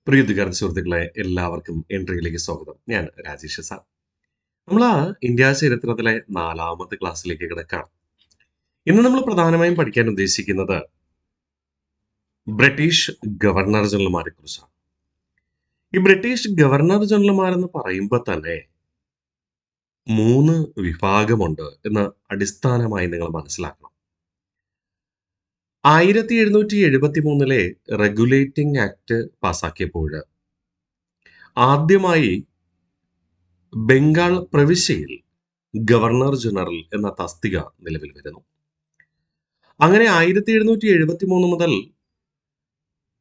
പ്രിയ വിദ്യാർത്ഥി സുഹൃത്തുക്കളെ എല്ലാവർക്കും എൻട്രിയിലേക്ക് സ്വാഗതം. ഞാൻ രാജേഷ് സാർ. നമ്മൾ ഇന്ത്യ ചരിത്രത്തിലെ 4ാമത്തെ ക്ലാസ്സിലേക്ക് കിടക്കാം. ഇന്ന് നമ്മൾ പ്രധാനമായും പഠിക്കാൻ ഉദ്ദേശിക്കുന്നത് ബ്രിട്ടീഷ് ഗവർണർ ജനറൽമാരെ കുറിച്ചാണ്. ഈ ബ്രിട്ടീഷ് ഗവർണർ ജനറൽമാരെന്ന് പറയുമ്പോൾ തന്നെ 3 വിഭാഗമുണ്ട് എന്ന് അടിസ്ഥാനമായി നിങ്ങൾ മനസ്സിലാക്കണം. 1773 റെഗുലേറ്റിംഗ് ആക്ട് പാസാക്കിയപ്പോൾ ആദ്യമായി ബംഗാൾ പ്രവിശ്യയിൽ ഗവർണർ ജനറൽ എന്ന തസ്തിക നിലവിൽ വരുന്നു. അങ്ങനെ 1773 മുതൽ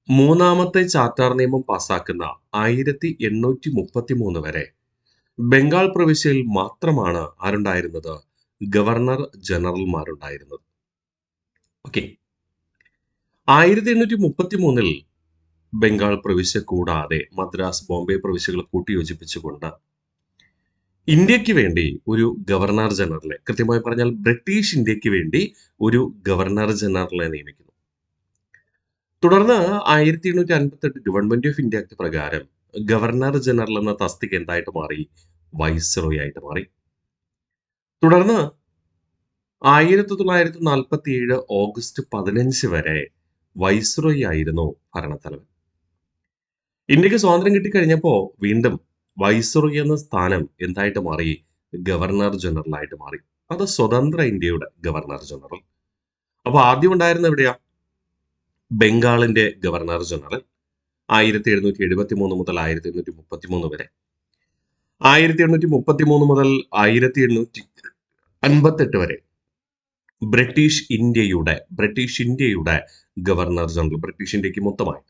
3ാമത്തെ ചാർട്ടർ നിയമം പാസാക്കുന്ന 1833 വരെ ബംഗാൾ പ്രവിശ്യയിൽ മാത്രമാണ് ആരുണ്ടായിരുന്നത്? ഗവർണർ ജനറൽമാരുണ്ടായിരുന്നത്. ഓക്കെ. 1833 ബംഗാൾ പ്രവിശ്യ കൂടാതെ മദ്രാസ്, ബോംബെ പ്രവിശ്യകൾ കൂട്ടിയോജിപ്പിച്ചുകൊണ്ട് ഇന്ത്യക്ക് വേണ്ടി ഒരു ഗവർണർ ജനറലെ, കൃത്യമായി പറഞ്ഞാൽ ബ്രിട്ടീഷ് ഇന്ത്യക്ക് വേണ്ടി ഒരു ഗവർണർ ജനറലെ നിയമിക്കുന്നു. തുടർന്ന് 1858 ഗവൺമെന്റ് ഓഫ് ഇന്ത്യ ആക്ട് പ്രകാരം ഗവർണർ ജനറൽ എന്ന തസ്തിക എന്തായിട്ട് മാറി? വൈസ്രോയി ആയിട്ട് മാറി. തുടർന്ന് 1947 ഓഗസ്റ്റ് 15 വരെ വൈസ്രോയി ആയിരുന്നു ഭരണത്തലവൻ. ഇന്ത്യക്ക് സ്വാതന്ത്ര്യം കിട്ടിക്കഴിഞ്ഞപ്പോൾ വീണ്ടും വൈസ്രോയി എന്ന സ്ഥാനം എന്തായിട്ട് മാറി? ഗവർണർ ജനറൽ ആയിട്ട് മാറി. അത് സ്വതന്ത്ര ഇന്ത്യയുടെ ഗവർണർ ജനറൽ. അപ്പൊ ആദ്യം ഉണ്ടായിരുന്ന എവിടെയാ? ബംഗാളിന്റെ ഗവർണർ ജനറൽ 1773 മുതൽ 1833 വരെ. 1833 മുതൽ 1858 വരെ ബ്രിട്ടീഷ് ഇന്ത്യയുടെ ഗവർണർ ജനറൽ, ബ്രിട്ടീഷ് ഇന്ത്യക്ക് മൊത്തമായി.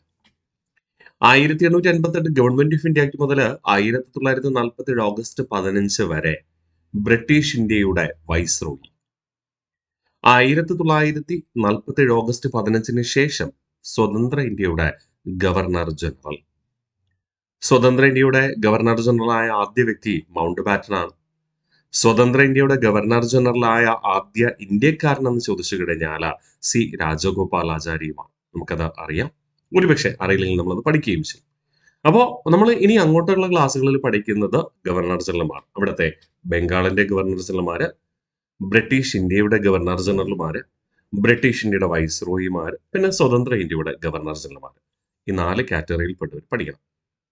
1858 ഗവൺമെന്റ് ഓഫ് ഇന്ത്യ ആക്ട് മുതൽ 1947 ഓഗസ്റ്റ് 15 വരെ ബ്രിട്ടീഷ് ഇന്ത്യയുടെ വൈസ്രോയി. 1947 ഓഗസ്റ്റ് 15 ശേഷം സ്വതന്ത്ര ഇന്ത്യയുടെ ഗവർണർ ജനറൽ. സ്വതന്ത്ര ഇന്ത്യയുടെ ഗവർണർ ജനറലായ ആദ്യ വ്യക്തി മൗണ്ട് ബാറ്റൻ ആണ്. സ്വതന്ത്ര ഇന്ത്യയുടെ ഗവർണർ ജനറലായ ആദ്യ ഇന്ത്യക്കാരൻ എന്ന് ചോദിച്ചു കഴിഞ്ഞാൽ സി രാജഗോപാലാചാരിയുമാണ്. നമുക്കത് അറിയാം. ഒരുപക്ഷെ അറിയില്ലെങ്കിൽ നമ്മളത് പഠിക്കുകയും ചെയ്യും. അപ്പോൾ നമ്മൾ ഇനി അങ്ങോട്ടുള്ള ക്ലാസ്സുകളിൽ പഠിക്കുന്നത് ഗവർണർ ജനറൽമാർ, അവിടുത്തെ ബംഗാളിന്റെ ഗവർണർ ജനറൽമാര്, ബ്രിട്ടീഷ് ഇന്ത്യയുടെ ഗവർണർ ജനറൽമാര്, ബ്രിട്ടീഷ് ഇന്ത്യയുടെ വൈസ്രോയിമാര്, പിന്നെ സ്വതന്ത്ര ഇന്ത്യയുടെ ഗവർണർ ജനറൽമാർ. ഈ 4 കാറ്റഗറിയിൽപ്പെട്ടവർ പഠിക്കണം.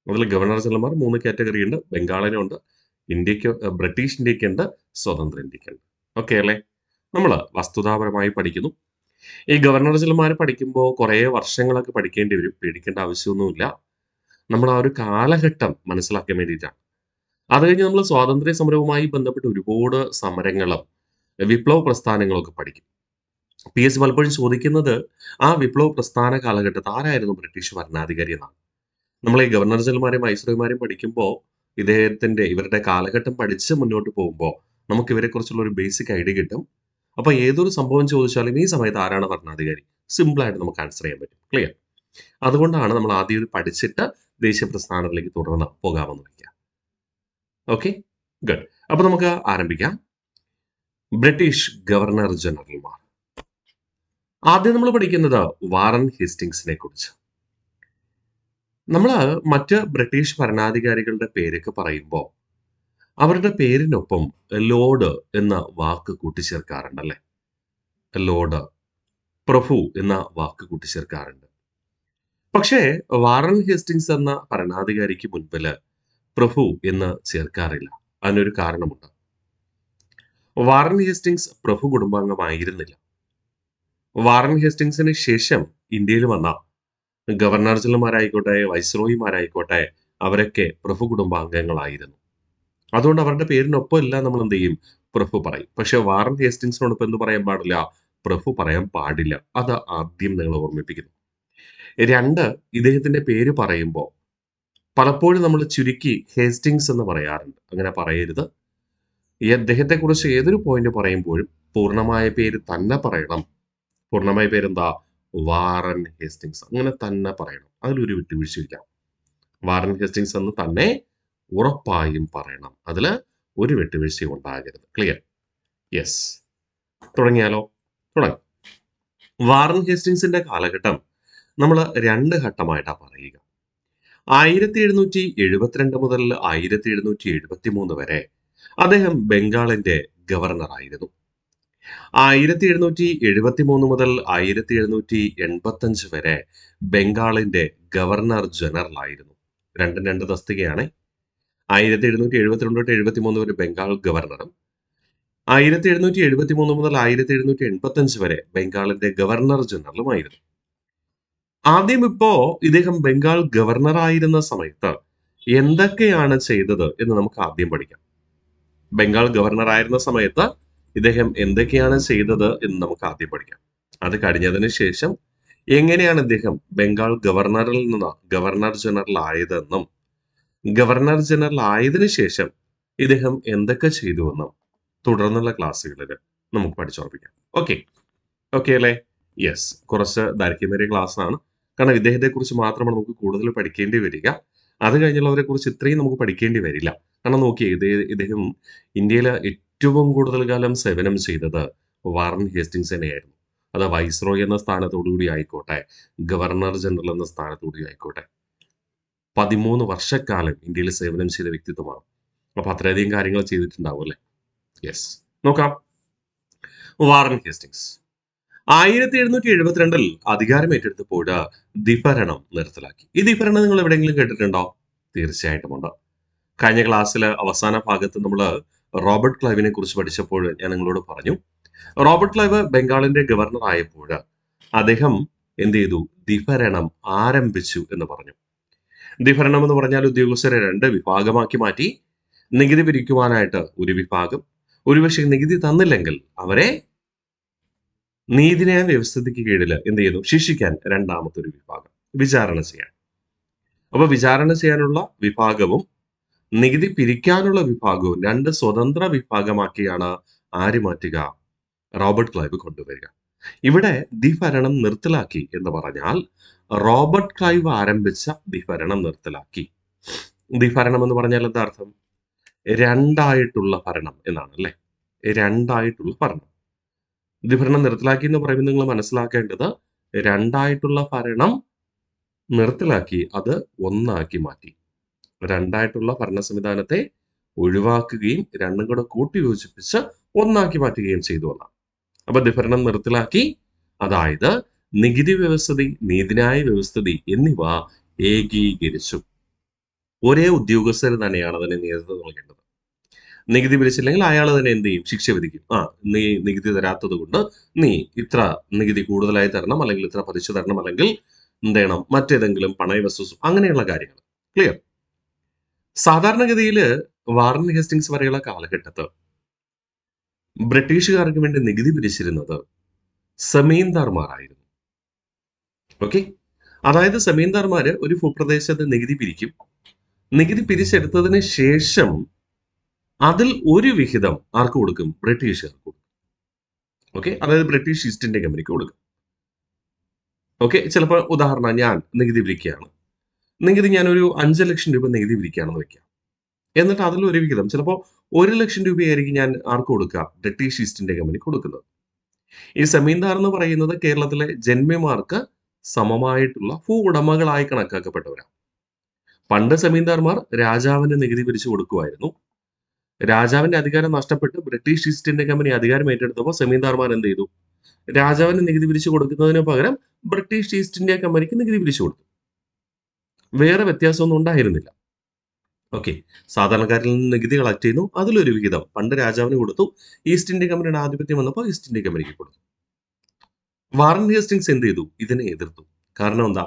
അതിൽ ഗവർണർ ജനറൽമാർ 3 കാറ്റഗറി ഉണ്ട്. ബംഗാളിനുണ്ട്, ഇന്ത്യക്ക് ബ്രിട്ടീഷ് ഇന്ത്യക്കുണ്ട്, സ്വതന്ത്ര ഇന്ത്യക്കുണ്ട്. ഓക്കെ അല്ലേ? നമ്മൾ വസ്തുതാപരമായി പഠിക്കുന്നു. ഈ ഗവർണർ ജനറൽമാരെ പഠിക്കുമ്പോൾ കുറേ വർഷങ്ങളൊക്കെ പഠിക്കേണ്ടി വരും. പേടിക്കേണ്ട ആവശ്യമൊന്നുമില്ല. നമ്മൾ ആ ഒരു കാലഘട്ടം മനസ്സിലാക്കാൻ വേണ്ടിയിട്ടാണ്. അത് കഴിഞ്ഞ് നമ്മൾ സ്വാതന്ത്ര്യ സമരവുമായി ബന്ധപ്പെട്ട് ഒരുപാട് സമരങ്ങളും വിപ്ലവ പ്രസ്ഥാനങ്ങളൊക്കെ പഠിക്കും. PSC പലപ്പോഴും ചോദിക്കുന്നത് ആ വിപ്ലവ പ്രസ്ഥാന കാലഘട്ടത്തിൽ ആരായിരുന്നു ബ്രിട്ടീഷ് ഭരണാധികാരി എന്നാണ്. നമ്മൾ ഈ ഗവർണർ ജനറൽമാരെയും വൈസ്രോയിമാരെയും പഠിക്കുമ്പോൾ ഇവരുടെ കാലഘട്ടം പഠിച്ച് മുന്നോട്ട് പോകുമ്പോൾ നമുക്ക് ഇവരെക്കുറിച്ചുള്ള ഒരു ബേസിക് ഐഡിയ കിട്ടും. അപ്പൊ ഏതൊരു സംഭവം ചോദിച്ചാലും ഈ സമയത്ത് ആരാണ് ഭരണാധികാരി, സിമ്പിൾ ആയിട്ട് നമുക്ക് ആൻസർ ചെയ്യാൻ പറ്റും. ക്ലിയർ? അതുകൊണ്ടാണ് നമ്മൾ ആദ്യം ഇത് പഠിച്ചിട്ട് ദേശീയ പ്രസ്ഥാനത്തിലേക്ക് തുടർന്ന് പോകാമെന്ന് വയ്ക്കുക. Okay, good. അപ്പൊ നമുക്ക് ആരംഭിക്കാം. ബ്രിട്ടീഷ് ഗവർണർ ജനറൽമാർ. ആദ്യം നമ്മൾ പഠിക്കുന്നത് വാറൻ ഹേസ്റ്റിങ്സിനെ കുറിച്ച്. നമ്മൾ മറ്റ് ബ്രിട്ടീഷ് ഭരണാധികാരികളുടെ പേരൊക്കെ പറയുമ്പോൾ അവരുടെ പേരിനൊപ്പം ലോർഡ് എന്ന വാക്ക് കൂട്ടിച്ചേർക്കാറുണ്ടല്ലേ? ലോർഡ്, പ്രഭു എന്ന വാക്ക് കൂട്ടിച്ചേർക്കാറുണ്ട്. പക്ഷേ വാറൻ ഹേസ്റ്റിങ്സ് എന്ന ഭരണാധികാരിക്ക് മുൻപില് പ്രഭു എന്ന് ചേർക്കാറില്ല. അതിനൊരു കാരണമുണ്ട്. വാറൻ ഹേസ്റ്റിങ്സ് പ്രഭു കുടുംബാംഗമായിരുന്നില്ല. വാറൻ ഹേസ്റ്റിങ്സിന് ശേഷം ഇന്ത്യയിൽ വന്ന ഗവർണർ ജനറൽമാരായിക്കോട്ടെ, വൈസ്രോയിമാരായിക്കോട്ടെ, അവരൊക്കെ പ്രഭു കുടുംബാംഗങ്ങളായിരുന്നു. അതുകൊണ്ട് അവരുടെ പേരിനൊപ്പം എല്ലാം നമ്മൾ എന്ത് ചെയ്യും? പ്രഭു പറയും. പക്ഷെ വാറൻ ഹേസ്റ്റിങ്സിനോടൊപ്പം എന്ത് പറയാൻ പാടില്ല? പ്രഭു പറയാൻ പാടില്ല. അത് ആദ്യം നിങ്ങൾ ഓർമ്മിപ്പിക്കുന്നു. 2, ഇദ്ദേഹത്തിന്റെ പേര് പറയുമ്പോൾ പലപ്പോഴും നമ്മൾ ചുരുക്കി ഹേസ്റ്റിങ്സ് എന്ന് പറയാറുണ്ട്. അങ്ങനെ പറയരുത്. ഈ അദ്ദേഹത്തെ കുറിച്ച് ഏതൊരു പോയിന്റ് പറയുമ്പോഴും പൂർണ്ണമായ പേര് തന്നെ പറയണം. പൂർണ്ണമായ പേരെന്താ? Warren Hastings. അങ്ങനെ തന്നെ പറയണം. അതിലൊരു വിട്ടുവീഴ്ചയില്ല. വാറൻ ഹേസ്റ്റിങ്സ് എന്ന് തന്നെ ഉറപ്പായും പറയണം. അതില് ഒരു വിട്ടുവീഴ്ചയും ഉണ്ടാകരുത്. ക്ലിയർ? യെസ്. തുടങ്ങിയാലോ? തുടങ്ങാം. വാറൻ ഹേസ്റ്റിങ്സിന്റെ കാലഘട്ടം നമ്മൾ 2 ഘട്ടമായിട്ടാണ് പറയുക. 1772 മുതൽ 1773 വരെ അദ്ദേഹം ബംഗാളിന്റെ ഗവർണറായിരുന്നു. 1773 മുതൽ 1785 വരെ ബംഗാളിന്റെ ഗവർണർ ജനറൽ ആയിരുന്നു. രണ്ടും രണ്ട് തസ്തികയാണ്. 1772 തൊട്ട് 73 വരെ ബംഗാൾ ഗവർണറും 1773 മുതൽ 1785 വരെ ബംഗാളിന്റെ ഗവർണർ ജനറലുമായിരുന്നു. ആദ്യം ഇദ്ദേഹം ബംഗാൾ ഗവർണറായിരുന്ന സമയത്ത് എന്തൊക്കെയാണ് ചെയ്തത് എന്ന് നമുക്ക് ആദ്യം പഠിക്കാം. ബംഗാൾ ഗവർണറായിരുന്ന സമയത്ത് ഇദ്ദേഹം എന്തൊക്കെയാണ് ചെയ്തത് എന്ന് നമുക്ക് ആദ്യം പഠിക്കാം. അത് കഴിഞ്ഞതിന് ശേഷം എങ്ങനെയാണ് ഇദ്ദേഹം ബംഗാൾ ഗവർണറിൽ നിന്ന് ഗവർണർ ജനറൽ ആയതെന്നും ഗവർണർ ജനറൽ ആയതിനു ശേഷം ഇദ്ദേഹം എന്തൊക്കെ ചെയ്തുവെന്നും തുടർന്നുള്ള ക്ലാസ്സുകളിൽ നമുക്ക് പഠിച്ചുറപ്പിക്കാം. ഓക്കെ അല്ലേ? യെസ്, കുറച്ച് ദൈർഘ്യമേറിയ ക്ലാസ് ആണ്. കാരണം ഇദ്ദേഹത്തെ കുറിച്ച് മാത്രമാണ് നമുക്ക് കൂടുതൽ പഠിക്കേണ്ടി വരിക. അത് കഴിഞ്ഞുള്ളവരെ കുറിച്ച് ഇത്രയും നമുക്ക് പഠിക്കേണ്ടി വരില്ല. കാരണം നോക്കിയേ, ഇദ്ദേഹം ഇന്ത്യയിൽ ഏറ്റവും കൂടുതൽ കാലം സേവനം ചെയ്തത് വാറൻ ഹേസ്റ്റിങ്സിനെയായിരുന്നു. അത് വൈസ്രോയ് എന്ന സ്ഥാനത്തോടുകൂടി ആയിക്കോട്ടെ, ഗവർണർ ജനറൽ എന്ന സ്ഥാനത്തോടുകൂടി ആയിക്കോട്ടെ, 13 വർഷക്കാലം ഇന്ത്യയിൽ സേവനം ചെയ്ത വ്യക്തിത്വമാണ്. അപ്പൊ അത്രയധികം കാര്യങ്ങൾ ചെയ്തിട്ടുണ്ടാവും അല്ലേ? യെസ്, നോക്കാം. വാറൻ ഹേസ്റ്റിങ്സ് 1772 അധികാരം ഏറ്റെടുത്തപ്പോൾ ദ്വിഭരണം നിർത്തലാക്കി. ഈ ദ്വിഭരണം നിങ്ങൾ എവിടെയെങ്കിലും കേട്ടിട്ടുണ്ടോ? തീർച്ചയായിട്ടും ഉണ്ട്. കഴിഞ്ഞ ക്ലാസ്സിൽ അവസാന ഭാഗത്ത് നമ്മൾ റോബർട്ട് ക്ലൈവിനെ കുറിച്ച് പഠിച്ചപ്പോൾ ഞാൻ നിങ്ങളോട് പറഞ്ഞു, റോബർട്ട് ക്ലൈവ് ബംഗാളിന്റെ ഗവർണർ ആയപ്പോൾ അദ്ദേഹം എന്ത് ചെയ്തു? ദ്വിഭരണം ആരംഭിച്ചു എന്ന് പറഞ്ഞു. ദ്വിഭരണം എന്ന് പറഞ്ഞാൽ ഉദ്യോഗസ്ഥരെ 2 വിഭാഗമാക്കി മാറ്റി. നികുതി പിരിക്കുവാനായിട്ട് ഒരു വിഭാഗം, ഒരുപക്ഷെ നികുതി തന്നില്ലെങ്കിൽ അവരെ നീതിന്യായ വ്യവസ്ഥയ്ക്ക് കീഴിൽ എന്ത് ചെയ്യുന്നു? ശിക്ഷിക്കാൻ രണ്ടാമത്തെ ഒരു വിഭാഗം, വിചാരണ ചെയ്യാൻ. അപ്പൊ വിചാരണ ചെയ്യാനുള്ള വിഭാഗവും നികുതി പിരിക്കാനുള്ള വിഭാഗവും 2 സ്വതന്ത്ര വിഭാഗമാക്കിയാണ് ആര് മാറ്റുക? റോബർട്ട് ക്ലൈവ് കൊണ്ടുവരിക. ഇവിടെ ദ്വിഭരണം നിർത്തലാക്കി എന്ന് പറഞ്ഞാൽ റോബർട്ട് ക്ലൈവ് ആരംഭിച്ച ദ്വിഭരണം നിർത്തലാക്കി. ദ്വിഭരണം എന്ന് പറഞ്ഞാൽ എന്താ അർത്ഥം? രണ്ടായിട്ടുള്ള ഭരണം എന്നാണ് അല്ലെ? രണ്ടായിട്ടുള്ള ഭരണം. ദ്വിഭരണം നിർത്തലാക്കി എന്ന് പറയുമ്പോൾ നിങ്ങൾ മനസ്സിലാക്കേണ്ടത്, രണ്ടായിട്ടുള്ള ഭരണം നിർത്തലാക്കി അത് ഒന്നാക്കി മാറ്റി. രണ്ടായിട്ടുള്ള ഭരണ സംവിധാനത്തെ ഒഴിവാക്കുകയും രണ്ടും കൂടെ കൂട്ടിയോജിപ്പിച്ച് ഒന്നാക്കി മാറ്റുകയും ചെയ്തു എന്നാണ്. അപ്പൊ ദ്വിഭരണം നിർത്തലാക്കി, അതായത് നികുതി വ്യവസ്ഥിതി, നീതിന്യായ വ്യവസ്ഥിതി എന്നിവ ഏകീകരിച്ചു. ഒരേ ഉദ്യോഗസ്ഥർ തന്നെയാണ് അതിനെ നേതൃത്വം നൽകേണ്ടത്. നികുതി പിരിച്ചില്ലെങ്കിൽ അയാൾ തന്നെ എന്ത് ചെയ്യും? ശിക്ഷ വിധിക്കും. നീ നികുതി തരാത്തത് കൊണ്ട് നീ ഇത്ര നികുതി കൂടുതലായി തരണം, അല്ലെങ്കിൽ ഇത്ര പലിശ തരണം, അല്ലെങ്കിൽ എന്ത് ചെയ്യണം? മറ്റേതെങ്കിലും പണയവസ്തു, അങ്ങനെയുള്ള കാര്യങ്ങൾ. ക്ലിയർ? സാധാരണഗതിയിൽ വാറൻ ഹേസ്റ്റിങ്സ് വരെയുള്ള കാലഘട്ടത്ത് ബ്രിട്ടീഷുകാർക്ക് വേണ്ടി നികുതി പിരിച്ചിരുന്നത് സെമീന്ദാർമാരായിരുന്നു. ഓക്കെ, അതായത് സെമീന്ദാർമാര് ഒരു ഭൂപ്രദേശത്ത് നികുതി പിരിക്കും. നികുതി പിരിച്ചെടുത്തതിന് ശേഷം അതിൽ ഒരു വിഹിതം ആർക്ക് കൊടുക്കും? ബ്രിട്ടീഷുകാർക്ക് കൊടുക്കും. ഓക്കെ, അതായത് ബ്രിട്ടീഷ് ഈസ്റ്റ് ഇന്ത്യ കമ്പനിക്ക് കൊടുക്കും. ഓക്കെ, ചിലപ്പോൾ ഉദാഹരണം, ഞാൻ നികുതി പിരിക്കുകയാണ്. നികുതി ഞാനൊരു 5 ലക്ഷം രൂപ നികുതി പിരിക്കുകയാണെന്ന് വെക്കാം. എന്നിട്ട് അതിൽ ഒരു വിഹിതം, ചിലപ്പോൾ 1 ലക്ഷം രൂപയായിരിക്കും ഞാൻ ആർക്ക് കൊടുക്കുക? ബ്രിട്ടീഷ് ഈസ്റ്റ് ഇന്ത്യ കമ്പനി കൊടുക്കുന്നത്. ഈ സെമീന്ദാർ എന്ന് പറയുന്നത് കേരളത്തിലെ ജന്മിമാർക്ക് സമമായിട്ടുള്ള ഭൂ ഉടമകളായി കണക്കാക്കപ്പെട്ടവരാണ്. പണ്ട് സെമീന്ദാർമാർ രാജാവിന് നികുതി പിരിച്ചു കൊടുക്കുമായിരുന്നു. രാജാവിന്റെ അധികാരം നഷ്ടപ്പെട്ട് ബ്രിട്ടീഷ് ഈസ്റ്റ് ഇന്ത്യ കമ്പനി അധികാരം ഏറ്റെടുത്തപ്പോൾ സെമീന്ദാർമാർ എന്ത് ചെയ്തു? രാജാവിന് നികുതി പിരിച്ചു കൊടുക്കുന്നതിന് പകരം ബ്രിട്ടീഷ് ഈസ്റ്റ് ഇന്ത്യ കമ്പനിക്ക് നികുതി പിരിച്ചു കൊടുത്തു. വേറെ വ്യത്യാസമൊന്നും ഉണ്ടായിരുന്നില്ല. ഓക്കെ, സാധാരണക്കാരിൽ നിന്ന് നികുതി കളക്ട് ചെയ്യുന്നു, അതിലൊരു വിഹിതം പണ്ട് രാജാവിന് കൊടുത്തു. ഈസ്റ്റ് ഇന്ത്യ കമ്പനിയുടെ ആധിപത്യം വന്നപ്പോൾ ഈസ്റ്റ് ഇന്ത്യ കമ്പനിക്ക് കൊടുത്തു. വാറൻ ഹേസ്റ്റിങ്സ് എന്ത് ചെയ്തു? ഇതിനെ എതിർത്തു. കാരണം എന്താ?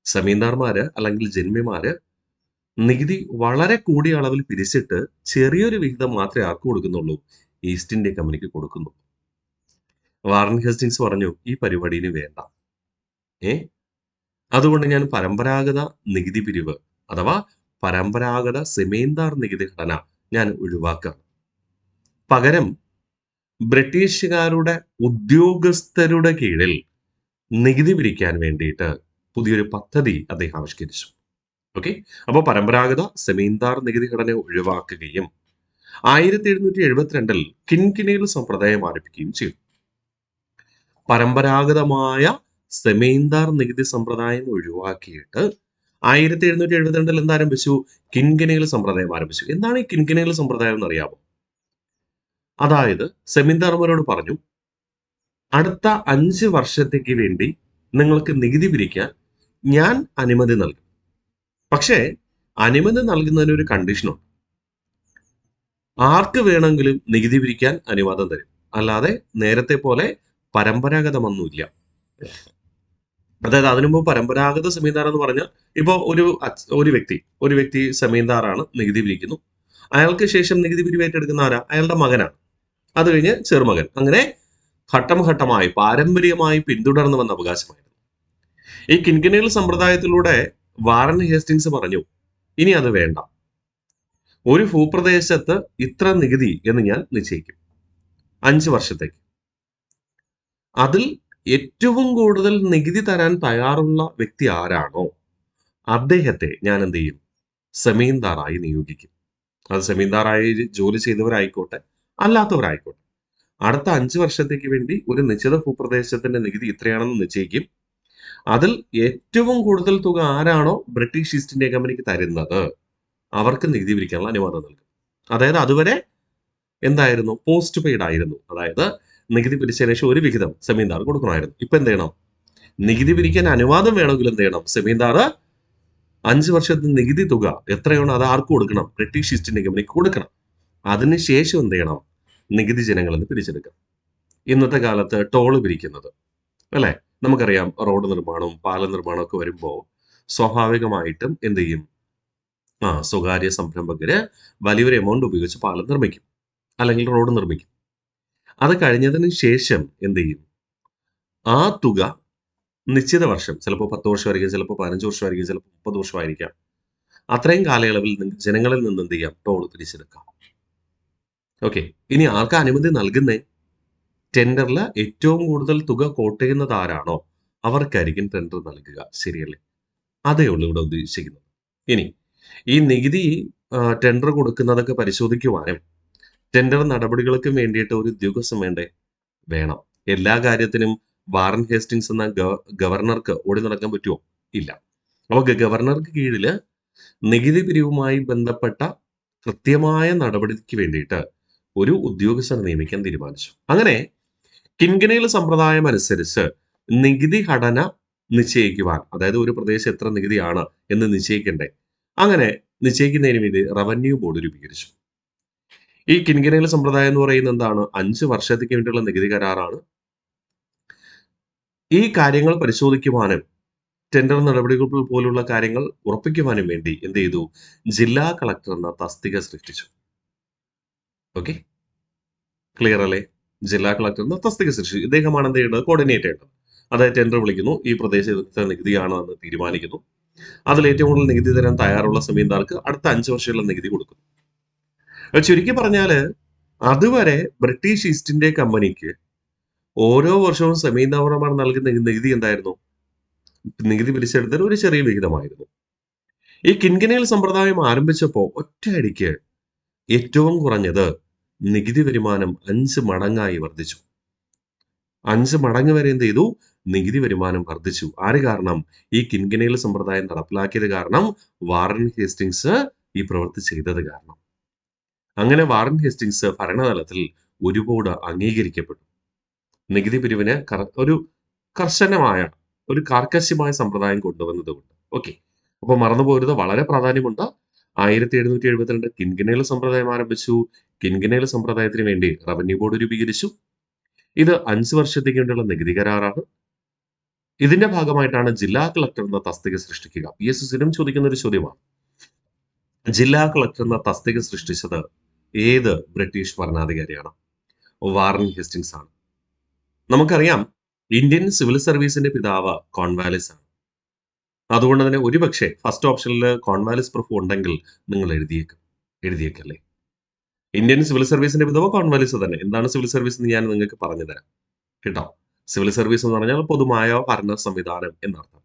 സെമീന്ദാർമാര് അല്ലെങ്കിൽ ജന്മിമാര് നികുതി വളരെ കൂടിയ അളവിൽ പിരിച്ചിട്ട് ചെറിയൊരു വിഹിതം മാത്രമേ ആർക്ക് കൊടുക്കുന്നുള്ളൂ? ഈസ്റ്റ് ഇന്ത്യ കമ്പനിക്ക് കൊടുക്കുന്നു. വാറൻ ഹേസ്റ്റിങ്സ് പറഞ്ഞു, ഈ പരിപാടി ഇനി വേണ്ട. അതുകൊണ്ട് ഞാൻ പരമ്പരാഗത നികുതി പിരിവ് അഥവാ പരമ്പരാഗത സെമീന്ദാർ നികുതി ഘടന ഞാൻ ഒഴിവാക്കാം. പകരം ബ്രിട്ടീഷുകാരുടെ ഉദ്യോഗസ്ഥരുടെ കീഴിൽ നികുതി പിരിക്കാൻ വേണ്ടിയിട്ട് പുതിയൊരു പദ്ധതി അദ്ദേഹം ആവിഷ്കരിച്ചു. ഓക്കെ, അപ്പോൾ പരമ്പരാഗത സെമീന്ദാർ നികുതി ഘടന ഒഴിവാക്കുകയും 1772 കിൻകിനീൽ സമ്പ്രദായം ആരംഭിക്കുകയും ചെയ്തു. പരമ്പരാഗതമായ സെമീന്ദാർ നികുതി സമ്പ്രദായം ഒഴിവാക്കിയിട്ട് 1772 എന്ത് ആരംഭിച്ചു? കിൻകെനികൾ സമ്പ്രദായം ആരംഭിച്ചു. എന്താണ് ഈ കിൻകെനികൾ സമ്പ്രദായം എന്ന് അറിയാമോ? അതായത് സെമീന്ദാർമാരോട് പറഞ്ഞു, അടുത്ത 5 വർഷത്തേക്ക് വേണ്ടി നിങ്ങൾക്ക് നികുതി പിരിക്കാൻ ഞാൻ അനുമതി നൽകും. പക്ഷേ അനുമതി നൽകുന്നതിന് ഒരു കണ്ടീഷനുണ്ട്. ആർക്ക് വേണമെങ്കിലും നികുതി പിരിക്കാൻ അനുവാദം തരും. അല്ലാതെ നേരത്തെ പോലെ പരമ്പരാഗതമൊന്നുമില്ല. അതായത് അതിനു മുമ്പ് പരമ്പരാഗത സെമീന്ദാർ എന്ന് പറഞ്ഞാൽ ഇപ്പോൾ ഒരു വ്യക്തി സെമീന്ദാറാണ്, നികുതി പിരിക്കുന്നു. അയാൾക്ക് ശേഷം നികുതി പിരിവേറ്റെടുക്കുന്ന ആരാ? അയാളുടെ മകനാണ്. അത് കഴിഞ്ഞ് ചെറുമകൻ. അങ്ങനെ ഘട്ടം ഘട്ടമായി പാരമ്പര്യമായി പിന്തുടർന്നു വന്ന അവകാശമായിരുന്നു. ഈ കിൻകെനികൾ സമ്പ്രദായത്തിലൂടെ വാറൻ ഹേസ്റ്റിങ്സ് പറഞ്ഞു, ഇനി അത് വേണ്ട, ഒരു ഭൂപ്രദേശത്ത് ഇത്ര നികുതി എന്ന് ഞാൻ നിശ്ചയിക്കും 5 വർഷത്തേക്ക്. അതിൽ ഏറ്റവും കൂടുതൽ നികുതി തരാൻ തയ്യാറുള്ള വ്യക്തി ആരാണോ അദ്ദേഹത്തെ ഞാൻ എന്ത് ചെയ്യും? സെമീന്ദാറായി നിയോഗിക്കും. അത് സെമീന്ദാറായി ജോലി ചെയ്തവരായിക്കോട്ടെ അല്ലാത്തവരായിക്കോട്ടെ. അടുത്ത 5 വർഷത്തേക്ക് വേണ്ടി ഒരു നിശ്ചിത ഭൂപ്രദേശത്തിന്റെ നികുതി ഇത്രയാണെന്ന് നിശ്ചയിക്കും. അതിൽ ഏറ്റവും കൂടുതൽ തുക ആരാണോ ബ്രിട്ടീഷ് ഈസ്റ്റ് ഇന്ത്യ കമ്പനിക്ക് തരുന്നത് അവർക്ക് നികുതി പിരിക്കാനുള്ള അനുവാദം നൽകും. അതായത് അതുവരെ എന്തായിരുന്നു? പോസ്റ്റ് പെയ്ഡ് ആയിരുന്നു. അതായത് നികുതി പിരിച്ചതിന് ശേഷം ഒരു വിഹിതം സെമീന്ദാർ കൊടുക്കണമായിരുന്നു. ഇപ്പൊ എന്ത് ചെയ്യണം? നികുതി പിരിക്കാൻ അനുവാദം വേണമെങ്കിൽ എന്ത് ചെയ്യണം? സെമീന്ദാർ 5 വർഷത്തെ നികുതി തുക എത്രയാണോ അത് ആർക്ക് കൊടുക്കണം? ബ്രിട്ടീഷ് ഈസ്റ്റ് ഇന്ത്യ കമ്പനിക്ക് കൊടുക്കണം. അതിനുശേഷം എന്ത് ചെയ്യണം? നികുതി ജനങ്ങളിൽ നിന്ന് പിരിച്ചെടുക്കാം. ഇന്നത്തെ കാലത്ത് ടോള് പിരിക്കുന്നത് അല്ലെ, നമുക്കറിയാം. റോഡ് നിർമ്മാണവും പാല നിർമ്മാണവും ഒക്കെ വരുമ്പോൾ സ്വാഭാവികമായിട്ടും എന്ത് ചെയ്യും? സ്വകാര്യ സംരംഭകര് വലിയൊരു എമൗണ്ട് ഉപയോഗിച്ച് പാലം നിർമ്മിക്കും, അല്ലെങ്കിൽ റോഡ് നിർമ്മിക്കും. അത് കഴിഞ്ഞതിന് ശേഷം എന്ത് ചെയ്യും? ആ തുക നിശ്ചിത വർഷം, ചിലപ്പോൾ 10 വർഷമായിരിക്കും, ചിലപ്പോൾ 15 വർഷമായിരിക്കും, ചിലപ്പോൾ 30 വർഷമായിരിക്കാം. അത്രയും കാലയളവിൽ ജനങ്ങളിൽ നിന്ന് എന്ത് ചെയ്യാം? ടോൾ പിരിച്ചെടുക്കാം. ഓക്കെ. ഇനി ആർക്കാ അനുമതി നൽകുന്നേ? ടെൻഡറിൽ ഏറ്റവും കൂടുതൽ തുക കോട്ട് ചെയ്യുന്നത് ആരാണോ അവർക്കായിരിക്കും ടെൻഡർ നൽകുക. ശരിയല്ലേ? അതേ ഉള്ളൂ ഇവിടെ ഉദ്ദേശിക്കുന്നത്. ഇനി ഈ നികുതി ടെൻഡർ കൊടുക്കുന്നതൊക്കെ പരിശോധിക്കുവാനും ടെൻഡർ നടപടികൾക്ക് വേണ്ടിയിട്ട് ഒരു ഉദ്യോഗസ്ഥൻ വേണ്ടേ? വേണം. എല്ലാ കാര്യത്തിനും വാറൻ ഹേസ്റ്റിങ്സ് എന്ന ഗവർണർക്ക് ഓടി നടക്കാൻ പറ്റുമോ? ഇല്ല. അപ്പോൾ ഗവർണർക്ക് കീഴിൽ നികുതി പിരിവുമായി ബന്ധപ്പെട്ട കൃത്യമായ നടപടിക്ക് വേണ്ടിയിട്ട് ഒരു ഉദ്യോഗസ്ഥനെ നിയമിക്കാൻ തീരുമാനിച്ചു. അങ്ങനെ കിൻകെനികൾ സമ്പ്രദായം അനുസരിച്ച് നികുതി ഘടന നിശ്ചയിക്കുവാൻ, അതായത് ഒരു പ്രദേശം എത്ര നികുതിയാണ് എന്ന് നിശ്ചയിക്കണ്ടേ, അങ്ങനെ നിശ്ചയിക്കുന്നതിന് വേണ്ടി റവന്യൂ ബോർഡ് രൂപീകരിച്ചു. ഈ കിൻകെനികൾ സമ്പ്രദായം എന്ന് പറയുന്നത് എന്താണ്? 5 വർഷത്തേക്ക് വേണ്ടിയുള്ള നികുതി കരാറാണ്. ഈ കാര്യങ്ങൾ പരിശോധിക്കുവാനും ടെൻഡർ നടപടികൾ പോലുള്ള കാര്യങ്ങൾ ഉറപ്പിക്കുവാനും വേണ്ടി എന്ത് ചെയ്തു? ജില്ലാ കളക്ടർ എന്ന തസ്തിക സൃഷ്ടിച്ചു. ഓക്കെ, ക്ലിയർ അല്ലേ? ജില്ലാ കളക്ടർ എന്ന തസ്തിക സൃഷ്ടിച്ചു. ഇദ്ദേഹമാണ് എന്ത് ചെയ്യേണ്ടത്? കോർഡിനേറ്റ് ചെയ്യേണ്ടത്. അതായത് ടെൻഡർ വിളിക്കുന്നു, ഈ പ്രദേശത്തെ നികുതിയാണോ എന്ന് തീരുമാനിക്കുന്നു. അതിൽ ഏറ്റവും കൂടുതൽ നികുതി തരാൻ തയ്യാറുള്ള സെമീന്ദാർക്ക് അടുത്ത 5 വർഷമുള്ള നികുതി കൊടുക്കുന്നു. ചുരുക്കി പറഞ്ഞാല് അതുവരെ ബ്രിട്ടീഷ് ഈസ്റ്റ് ഇന്ത്യ കമ്പനിക്ക് ഓരോ വർഷവും സെമീന്ദാർമാർ നൽകുന്ന നികുതി എന്തായിരുന്നു? നികുതി പിരിച്ചെടുത്തത് ഒരു ചെറിയ വിഹിതമായിരുന്നു. ഈ കിൻകെനികൾ സമ്പ്രദായം ആരംഭിച്ചപ്പോൾ ഒറ്റയടിക്ക് ഏറ്റവും കുറഞ്ഞത് നികുതി വരുമാനം 5 മടങ്ങായി വർദ്ധിച്ചു. 5 മടങ്ങ് വരെ എന്ത് ചെയ്തു? നികുതി വരുമാനം വർദ്ധിച്ചു. ആര് കാരണം? ഈ കിൻകെനികൾ സമ്പ്രദായം നടപ്പിലാക്കിയത് കാരണം, വാറൻ ഹേസ്റ്റിങ്സ് ഈ പ്രവൃത്തി ചെയ്തത് കാരണം. അങ്ങനെ വാറൻ ഹേസ്റ്റിങ്സ് ഭരണതലത്തിൽ ഒരുപാട് അംഗീകരിക്കപ്പെട്ടു. നികുതി പിരിവിന് ഒരു കർശനമായ, ഒരു കാർക്കശ്യമായ സമ്പ്രദായം കൊണ്ടുവന്നതുകൊണ്ട്. ഓക്കെ, അപ്പൊ മറന്നുപോരുത്, വളരെ പ്രാധാന്യമുണ്ട്. 1772 കിൻകെനികൾ സമ്പ്രദായം ആരംഭിച്ചു. കിൻകെനികൾ സമ്പ്രദായത്തിന് വേണ്ടി റവന്യൂ ബോർഡ് രൂപീകരിച്ചു. ഇത് 5 വർഷത്തേക്ക് വേണ്ടിയുള്ള നികുതി കരാറാണ്. ഇതിന്റെ ഭാഗമായിട്ടാണ് ജില്ലാ കളക്ടർ എന്ന തസ്തിക സൃഷ്ടിക്കുക. PSC സ്ഥിരം ചോദിക്കുന്ന ഒരു ചോദ്യമാണ്. ജില്ലാ കളക്ടർ എന്ന തസ്തിക സൃഷ്ടിച്ചത് ഏത് ബ്രിട്ടീഷ് ഭരണാധികാരിയാണ്? വാറൻ ഹേസ്റ്റിങ്സ് ആണ്. നമുക്കറിയാം, ഇന്ത്യൻ സിവിൽ സർവീസിന്റെ പിതാവ് കോൺവാലിസ് ആണ്. അതുകൊണ്ട് തന്നെ ഒരുപക്ഷെ ഫസ്റ്റ് ഓപ്ഷനിൽ കോൺവാലിസ് പ്രൂഫ് ഉണ്ടെങ്കിൽ നിങ്ങൾ എഴുതിയേക്കല്ലേ. ഇന്ത്യൻ സിവിൽ സർവീസിന്റെ പിതാവ് കോൺവാലിസ് തന്നെ. എന്താണ് സിവിൽ സർവീസ് എന്ന് ഞാൻ നിങ്ങൾക്ക് പറഞ്ഞു തരാം കേട്ടോ. സിവിൽ സർവീസ് എന്ന് പറഞ്ഞാൽ പൊതുമായ ഭരണ സംവിധാനം എന്നർത്ഥം.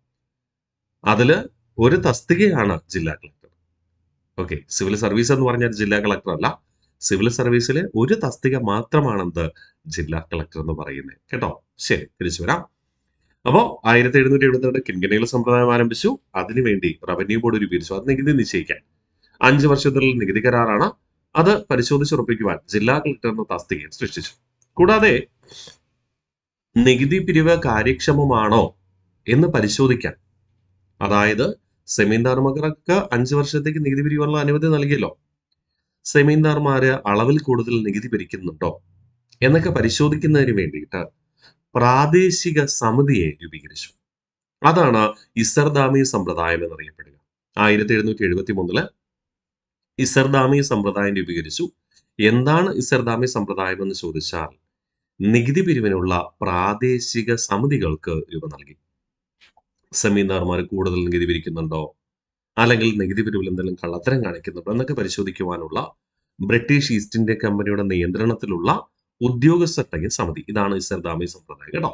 അതില് ഒരു തസ്തികയാണ് ജില്ലാ കളക്ടർ. ഓക്കെ, സിവിൽ സർവീസ് എന്ന് പറഞ്ഞാൽ ജില്ലാ കളക്ടർ അല്ല. സിവിൽ സർവീസിലെ ഒരു തസ്തിക മാത്രമാണെന്ത്? ജില്ലാ കളക്ടർ എന്ന് പറയുന്നത് കേട്ടോ. ശരി, തിരിച്ചു വരാം. അപ്പോൾ 1772 കിൻകനേൽ സമ്പ്രദായം ആരംഭിച്ചു. അതിനുവേണ്ടി റവന്യൂ ബോർഡ് രൂപീകരിച്ചു. അത് നികുതി നിശ്ചയിക്കാൻ 5 വർഷത്തിലുള്ള നികുതി കരാറാണ്. അത് പരിശോധിച്ചുറപ്പിക്കുവാൻ ജില്ലാ കളക്ടർ എന്ന തസ്തികയും സൃഷ്ടിച്ചു. കൂടാതെ നികുതി പിരിവ് കാര്യക്ഷമമാണോ എന്ന് പരിശോധിക്കാൻ, അതായത് സെമീന്ദാർമാർക്ക് 5 വർഷത്തേക്ക് നികുതി പിരിവാനുള്ള അനുമതി നൽകിയല്ലോ. സെമീന്ദാർമാര് അളവിൽ കൂടുതൽ നികുതി പിരിക്കുന്നുണ്ടോ എന്നൊക്കെ പരിശോധിക്കുന്നതിന് വേണ്ടിയിട്ട് പ്രാദേശിക സമിതിയെ രൂപീകരിച്ചു. അതാണ് ഇസർദാമി സമ്പ്രദായം എന്നറിയപ്പെടുക. 1773 ഇസർദാമി സമ്പ്രദായം രൂപീകരിച്ചു. എന്താണ് ഇസർദാമി സമ്പ്രദായം എന്ന് ചോദിച്ചാൽ, നികുതി പിരിവിനുള്ള പ്രാദേശിക സമിതികൾക്ക് രൂപം നൽകി. സെമീന്ദാർമാർ കൂടുതൽ നികുതി പിരിക്കുന്നുണ്ടോ, അല്ലെങ്കിൽ നികുതി പിരിവിൽ എന്തെങ്കിലും കള്ളത്തരം കാണിക്കുന്നുണ്ടോ എന്നൊക്കെ പരിശോധിക്കുവാനുള്ള ബ്രിട്ടീഷ് ഈസ്റ്റ് ഇന്ത്യ കമ്പനിയുടെ നിയന്ത്രണത്തിലുള്ള ഉദ്യോഗസ്ഥരുടെ സമിതി. ഇതാണ് ഇസർദാമി സമ്പ്രദായം കേട്ടോ.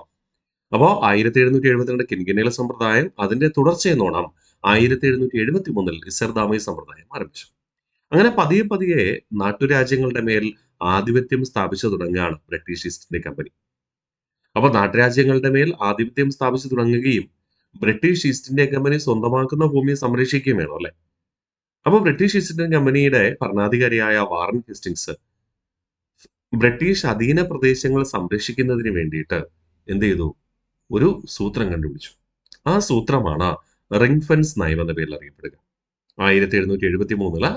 അപ്പോൾ 1772 കിൻകനേൽ സമ്പ്രദായം, അതിന്റെ തുടർച്ചയെന്നോണം 1773 ഇസർദാമി സമ്പ്രദായം ആരംഭിച്ചു. അങ്ങനെ പതിയെ പതിയെ നാട്ടുരാജ്യങ്ങളുടെ മേൽ ആധിപത്യം സ്ഥാപിച്ചു തുടങ്ങുകയാണ് ബ്രിട്ടീഷ് ഈസ്റ്റ് ഇന്ത്യ കമ്പനി. അപ്പൊ നാട്ടുരാജ്യങ്ങളുടെ മേൽ ആധിപത്യം സ്ഥാപിച്ചു തുടങ്ങുകയും ബ്രിട്ടീഷ് ഈസ്റ്റ് ഇന്ത്യ കമ്പനി സ്വന്തമാക്കുന്ന ഭൂമിയെ സംരക്ഷിക്കുകയും വേണം അല്ലെ. അപ്പൊ ബ്രിട്ടീഷ് ഈസ്റ്റ് ഇന്ത്യ കമ്പനിയുടെ ഭരണാധികാരിയായ വാറൻ ഹേസ്റ്റിങ്സ് ബ്രിട്ടീഷ് അധീന പ്രദേശങ്ങൾ സംരക്ഷിക്കുന്നതിന് വേണ്ടിയിട്ട് എന്ത് ചെയ്തു? ഒരു സൂത്രം കണ്ടുപിടിച്ചു. ആ സൂത്രമാണ് റിംഗ് ഫെൻസ് നയം എന്ന പേരിൽ അറിയപ്പെടുക. 1773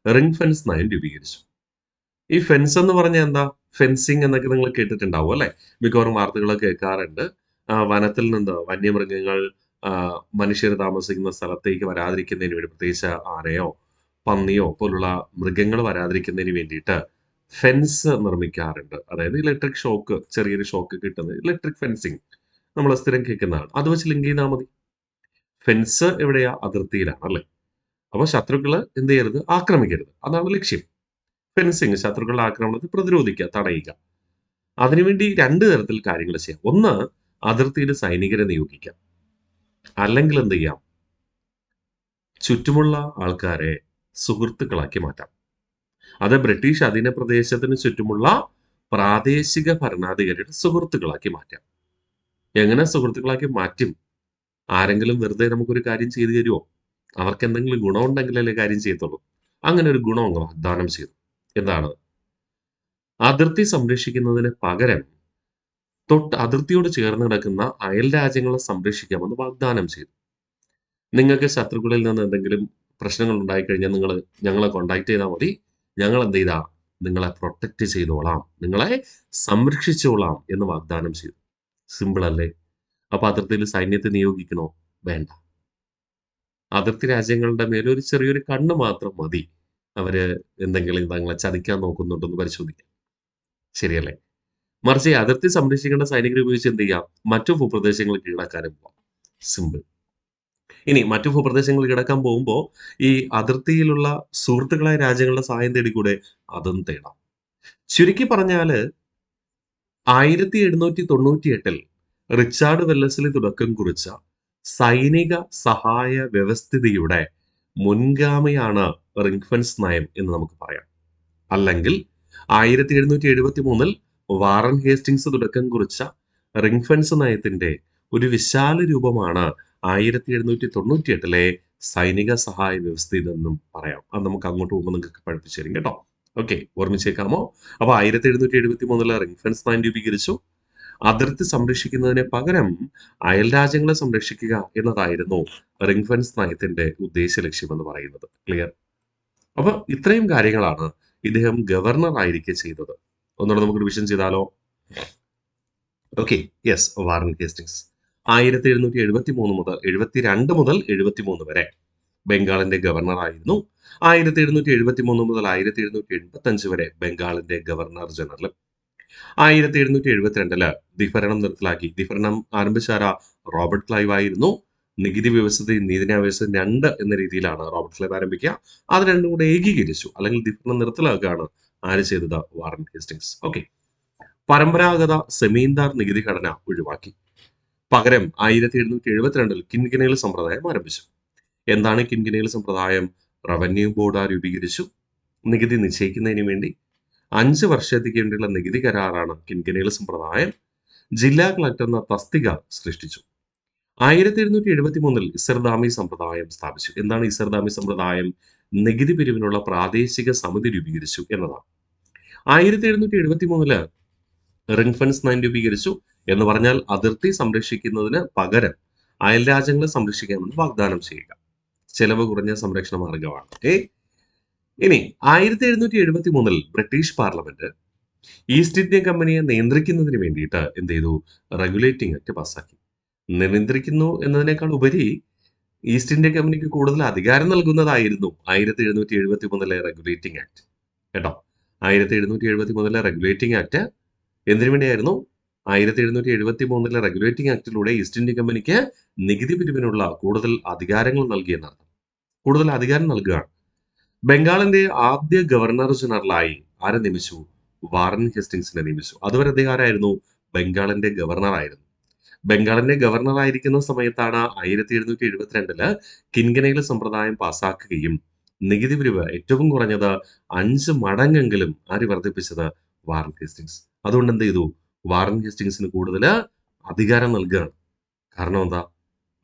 റിംഗ് ഫെൻസ് നയം രൂപീകരിച്ചു. ഈ ഫെൻസ് എന്ന് പറഞ്ഞാൽ എന്താ? ഫെൻസിങ് എന്നൊക്കെ നിങ്ങൾ കേട്ടിട്ടുണ്ടാവും അല്ലെ. മിക്കവാറും വാർത്തകളൊക്കെ കേൾക്കാറുണ്ട്. വനത്തിൽ നിന്ന് വന്യമൃഗങ്ങൾ മനുഷ്യർ താമസിക്കുന്ന സ്ഥലത്തേക്ക് വരാതിരിക്കുന്നതിന് വേണ്ടി, പ്രത്യേകിച്ച് ആനയോ പന്നിയോ പോലുള്ള മൃഗങ്ങൾ വരാതിരിക്കുന്നതിന് വേണ്ടിയിട്ട് ഫെൻസ് നിർമ്മിക്കാറുണ്ട്. അതായത് ഇലക്ട്രിക് ഷോക്ക്, ചെറിയൊരു ഷോക്ക് കിട്ടുന്നത് ഇലക്ട്രിക് ഫെൻസിങ് നമ്മൾ സ്ഥിരം കേൾക്കുന്നതാണ്. അത് വെച്ച് ലിങ്ക് ചെയ്താൽ മതി. ഫെൻസ് എവിടെയാ? അതിർത്തിയിലാണ് അല്ലെ. അപ്പൊ ശത്രുക്കള് എന്ത് ചെയ്യരുത്? ആക്രമിക്കരുത്. അതാണ് ലക്ഷ്യം. ഫെൻസിങ് ശത്രുക്കളുടെ ആക്രമണത്തെ പ്രതിരോധിക്കുക, തടയുക. അതിനുവേണ്ടി 2 തരത്തിൽ കാര്യങ്ങൾ ചെയ്യാം. ഒന്ന്, അതിർത്തിയിൽ സൈനികരെ നിയോഗിക്കാം. അല്ലെങ്കിൽ എന്ത് ചെയ്യാം? ചുറ്റുമുള്ള ആൾക്കാരെ സുഹൃത്തുക്കളാക്കി മാറ്റാം. അത് ബ്രിട്ടീഷ് അധീന പ്രദേശത്തിന് ചുറ്റുമുള്ള പ്രാദേശിക ഭരണാധികാരിയുടെ സുഹൃത്തുക്കളാക്കി മാറ്റാം. എങ്ങനെ സുഹൃത്തുക്കളാക്കി മാറ്റും? ആരെങ്കിലും വെറുതെ നമുക്കൊരു കാര്യം ചെയ്തു തരുമോ? അവർക്ക് എന്തെങ്കിലും ഗുണമുണ്ടെങ്കിലല്ലേ കാര്യം ചെയ്യത്തുള്ളൂ. അങ്ങനെ ഒരു ഗുണം അങ്ങ് വാഗ്ദാനം ചെയ്തു. എന്താണ്? അതിർത്തി സംരക്ഷിക്കുന്നതിന് പകരം അതിർത്തിയോട് ചേർന്ന് കിടക്കുന്ന അയൽ രാജ്യങ്ങളെ സംരക്ഷിക്കാമെന്ന് വാഗ്ദാനം ചെയ്തു. നിങ്ങൾക്ക് ശത്രുക്കളിൽ നിന്ന് എന്തെങ്കിലും പ്രശ്നങ്ങൾ ഉണ്ടായിക്കഴിഞ്ഞാൽ നിങ്ങൾ ഞങ്ങളെ കോണ്ടാക്ട് ചെയ്താൽ മതി. ഞങ്ങൾ എന്ത് ചെയ്താ നിങ്ങളെ പ്രൊട്ടക്ട് ചെയ്തോളാം, നിങ്ങളെ സംരക്ഷിച്ചോളാം എന്ന് വാഗ്ദാനം ചെയ്തു. സിമ്പിൾ അല്ലേ? അപ്പൊ അതിർത്തിയിൽ സൈന്യത്തെ നിയോഗിക്കണോ? വേണ്ട. അതിർത്തി രാജ്യങ്ങളുടെ മേലെ ഒരു ചെറിയൊരു കണ്ണ് മാത്രം മതി. അവര് എന്തെങ്കിലും തങ്ങളെ ചതിക്കാൻ നോക്കുന്നുണ്ടെന്ന് പരിശോധിക്കാം. ശരിയല്ലേ? മറിച്ച് അതിർത്തി സംരക്ഷിക്കേണ്ട സൈനികരെ ഉപയോഗിച്ച് എന്ത് ചെയ്യാം? മറ്റു ഭൂപ്രദേശങ്ങൾ കീഴടക്കാനും പോവാം. സിമ്പിൾ. ഇനി മറ്റു ഭൂപ്രദേശങ്ങൾ കീഴടക്കാൻ പോകുമ്പോൾ ഈ അതിർത്തിയിലുള്ള സുഹൃത്തുക്കളായ രാജ്യങ്ങളുടെ സഹായം തേടിക്കൂടെ? അതും തേടാം. ചുരുക്കി പറഞ്ഞാല് 1798 റിച്ചാർഡ് വെല്ലസ്ലി തുടക്കം കുറിച്ച സൈനിക സഹായ വ്യവസ്ഥിതിയുടെ മുൻഗാമിയാണ് റിംഗ് ഫെൻസ് നയം എന്ന് നമുക്ക് പറയാം. അല്ലെങ്കിൽ 1773 വാറൻ ഹേസ്റ്റിങ്സ് തുടക്കം കുറിച്ച റിംഗ് ഫെൻസ് നയത്തിന്റെ ഒരു വിശാല രൂപമാണ് 1798 സൈനിക സഹായ വ്യവസ്ഥ ഇതെന്നും പറയാം. അത് നമുക്ക് അങ്ങോട്ട് പോകുമ്പോൾ നിങ്ങൾക്ക് പഠിപ്പിച്ചു തരും കേട്ടോ. ഓക്കെ, ഓർമ്മിച്ചേക്കാമോ? അപ്പൊ 1773 റിംഗ് ഫെൻസ് നയം രൂപീകരിച്ചു. അതിർത്തി സംരക്ഷിക്കുന്നതിന് പകരം അയൽ രാജ്യങ്ങളെ സംരക്ഷിക്കുക എന്നതായിരുന്നു റിംഗ് ഫെൻസ് നയത്തിന്റെ ഉദ്ദേശ ലക്ഷ്യം എന്ന് പറയുന്നത്. ക്ലിയർ? അപ്പൊ ഇത്രയും കാര്യങ്ങളാണ് ഇദ്ദേഹം ഗവർണർ ആയിരിക്കെ ചെയ്തത്. ഒന്നുകൂടെ നമുക്ക് റിവിഷൻ ചെയ്താലോ? Okay, yes. വാറൻ ഹേസ്റ്റിങ്സ് 1773 മുതൽ 73 വരെ ബംഗാളിന്റെ ഗവർണർ ആയിരുന്നു. 1773 മുതൽ 1785 വരെ ബംഗാളിന്റെ ഗവർണർ ജനറൽ. 1772 ദ്വിഭരണം നിർത്തലാക്കി. ദ്വിഭരണം ആരംഭിച്ചാര? റോബർട്ട് ക്ലൈവ് ആയിരുന്നു. നികുതി വ്യവസ്ഥയും നീതിന്യായ വ്യവസ്ഥയും 2 എന്ന രീതിയിലാണ് റോബർട്ട് ക്ലൈവ് ആരംഭിക്കുക. അത് രണ്ടും കൂടെ ഏകീകരിച്ചു, അല്ലെങ്കിൽ ദ്വിഭരണം നിർത്തലാക്കുകയാണ് ആര് ചെയ്തത്? Warren Hastings. ഓക്കെ. പരമ്പരാഗത സെമീന്ദാർ നികുതി ഘടന ഒഴിവാക്കി. പകരം 1772 കിൻകനേൽ സമ്പ്രദായം ആരംഭിച്ചു. എന്താണ് കിൻകനേൽ സമ്പ്രദായം? റവന്യൂ ബോർഡ് രൂപീകരിച്ചു. നികുതി നിശ്ചയിക്കുന്നതിന് വേണ്ടി 5 വർഷത്തേക്ക് വേണ്ടിയുള്ള നികുതി കരാറാണ് കിൻകനേൽ സമ്പ്രദായം. ജില്ലാ കളക്ടർ എന്ന തസ്തിക സൃഷ്ടിച്ചു. 1773 ഇസർദാമി സമ്പ്രദായം സ്ഥാപിച്ചു. എന്താണ് ഇസർദാമി സമ്പ്രദായം? നികുതി പിരിവിനുള്ള പ്രാദേശിക സമിതി രൂപീകരിച്ചു എന്നതാണ്. 1773 റിംഗ് ഫെൻസ് നയം രൂപീകരിച്ചു. എന്ന് പറഞ്ഞാൽ അതിർത്തി സംരക്ഷിക്കുന്നതിന് പകരം അയൽ രാജ്യങ്ങളെ സംരക്ഷിക്കാമെന്ന് വാഗ്ദാനം ചെയ്യുക. ചെലവ് കുറഞ്ഞ സംരക്ഷണ മാർഗമാണ്. ഇനി 1773 ബ്രിട്ടീഷ് പാർലമെന്റ് ഈസ്റ്റ് ഇന്ത്യ കമ്പനിയെ നിയന്ത്രിക്കുന്നതിന് വേണ്ടിയിട്ട് എന്ത് ചെയ്തു? റെഗുലേറ്റിംഗ് ആക്ട് പാസ്സാക്കി. നിയന്ത്രിക്കുന്നു എന്നതിനേക്കാൾ ഉപരി ഈസ്റ്റ് ഇന്ത്യ കമ്പനിക്ക് കൂടുതൽ അധികാരം നൽകുന്നതായിരുന്നു 1773 റെഗുലേറ്റിംഗ് ആക്ട്. കേട്ടോ, 1773 റെഗുലേറ്റിംഗ് ആക്ട് എന്തിനു വേണ്ടിയായിരുന്നു? 1773 റെഗുലേറ്റിംഗ് ആക്ടിലൂടെ ഈസ്റ്റ് ഇന്ത്യ കമ്പനിക്ക് നികുതി പിരിവിനുള്ള കൂടുതൽ അധികാരങ്ങൾ നൽകിയെന്നർത്ഥം. കൂടുതൽ അധികാരം നൽകുകയാണ്. ബംഗാളിന്റെ ആദ്യ ഗവർണർ ജനറലായി ആരെ നിയമിച്ചു? വാറൻ ഹേസ്റ്റിംഗ്സിനെ നിയമിച്ചു. അതുവരെ അദ്ദേഹം ആരായിരുന്നു? ബംഗാളിന്റെ ഗവർണർ ആയിരുന്നു. ബംഗാളിന്റെ ഗവർണർ ആയിരിക്കുന്ന സമയത്താണ് 1772 കിൻകനയിലെ സമ്പ്രദായം പാസാക്കുകയും നികുതി പിരിവ് ഏറ്റവും കുറഞ്ഞത് 5 മടങ്ങെങ്കിലും ആര് വർദ്ധിപ്പിച്ചത്? Warren Hastings. അതുകൊണ്ട് എന്ത് ചെയ്തു? വാറൻ ഹേസ്റ്റിംഗ്സിന് കൂടുതൽ അധികാരം നൽകുകയാണ്. കാരണം എന്താ?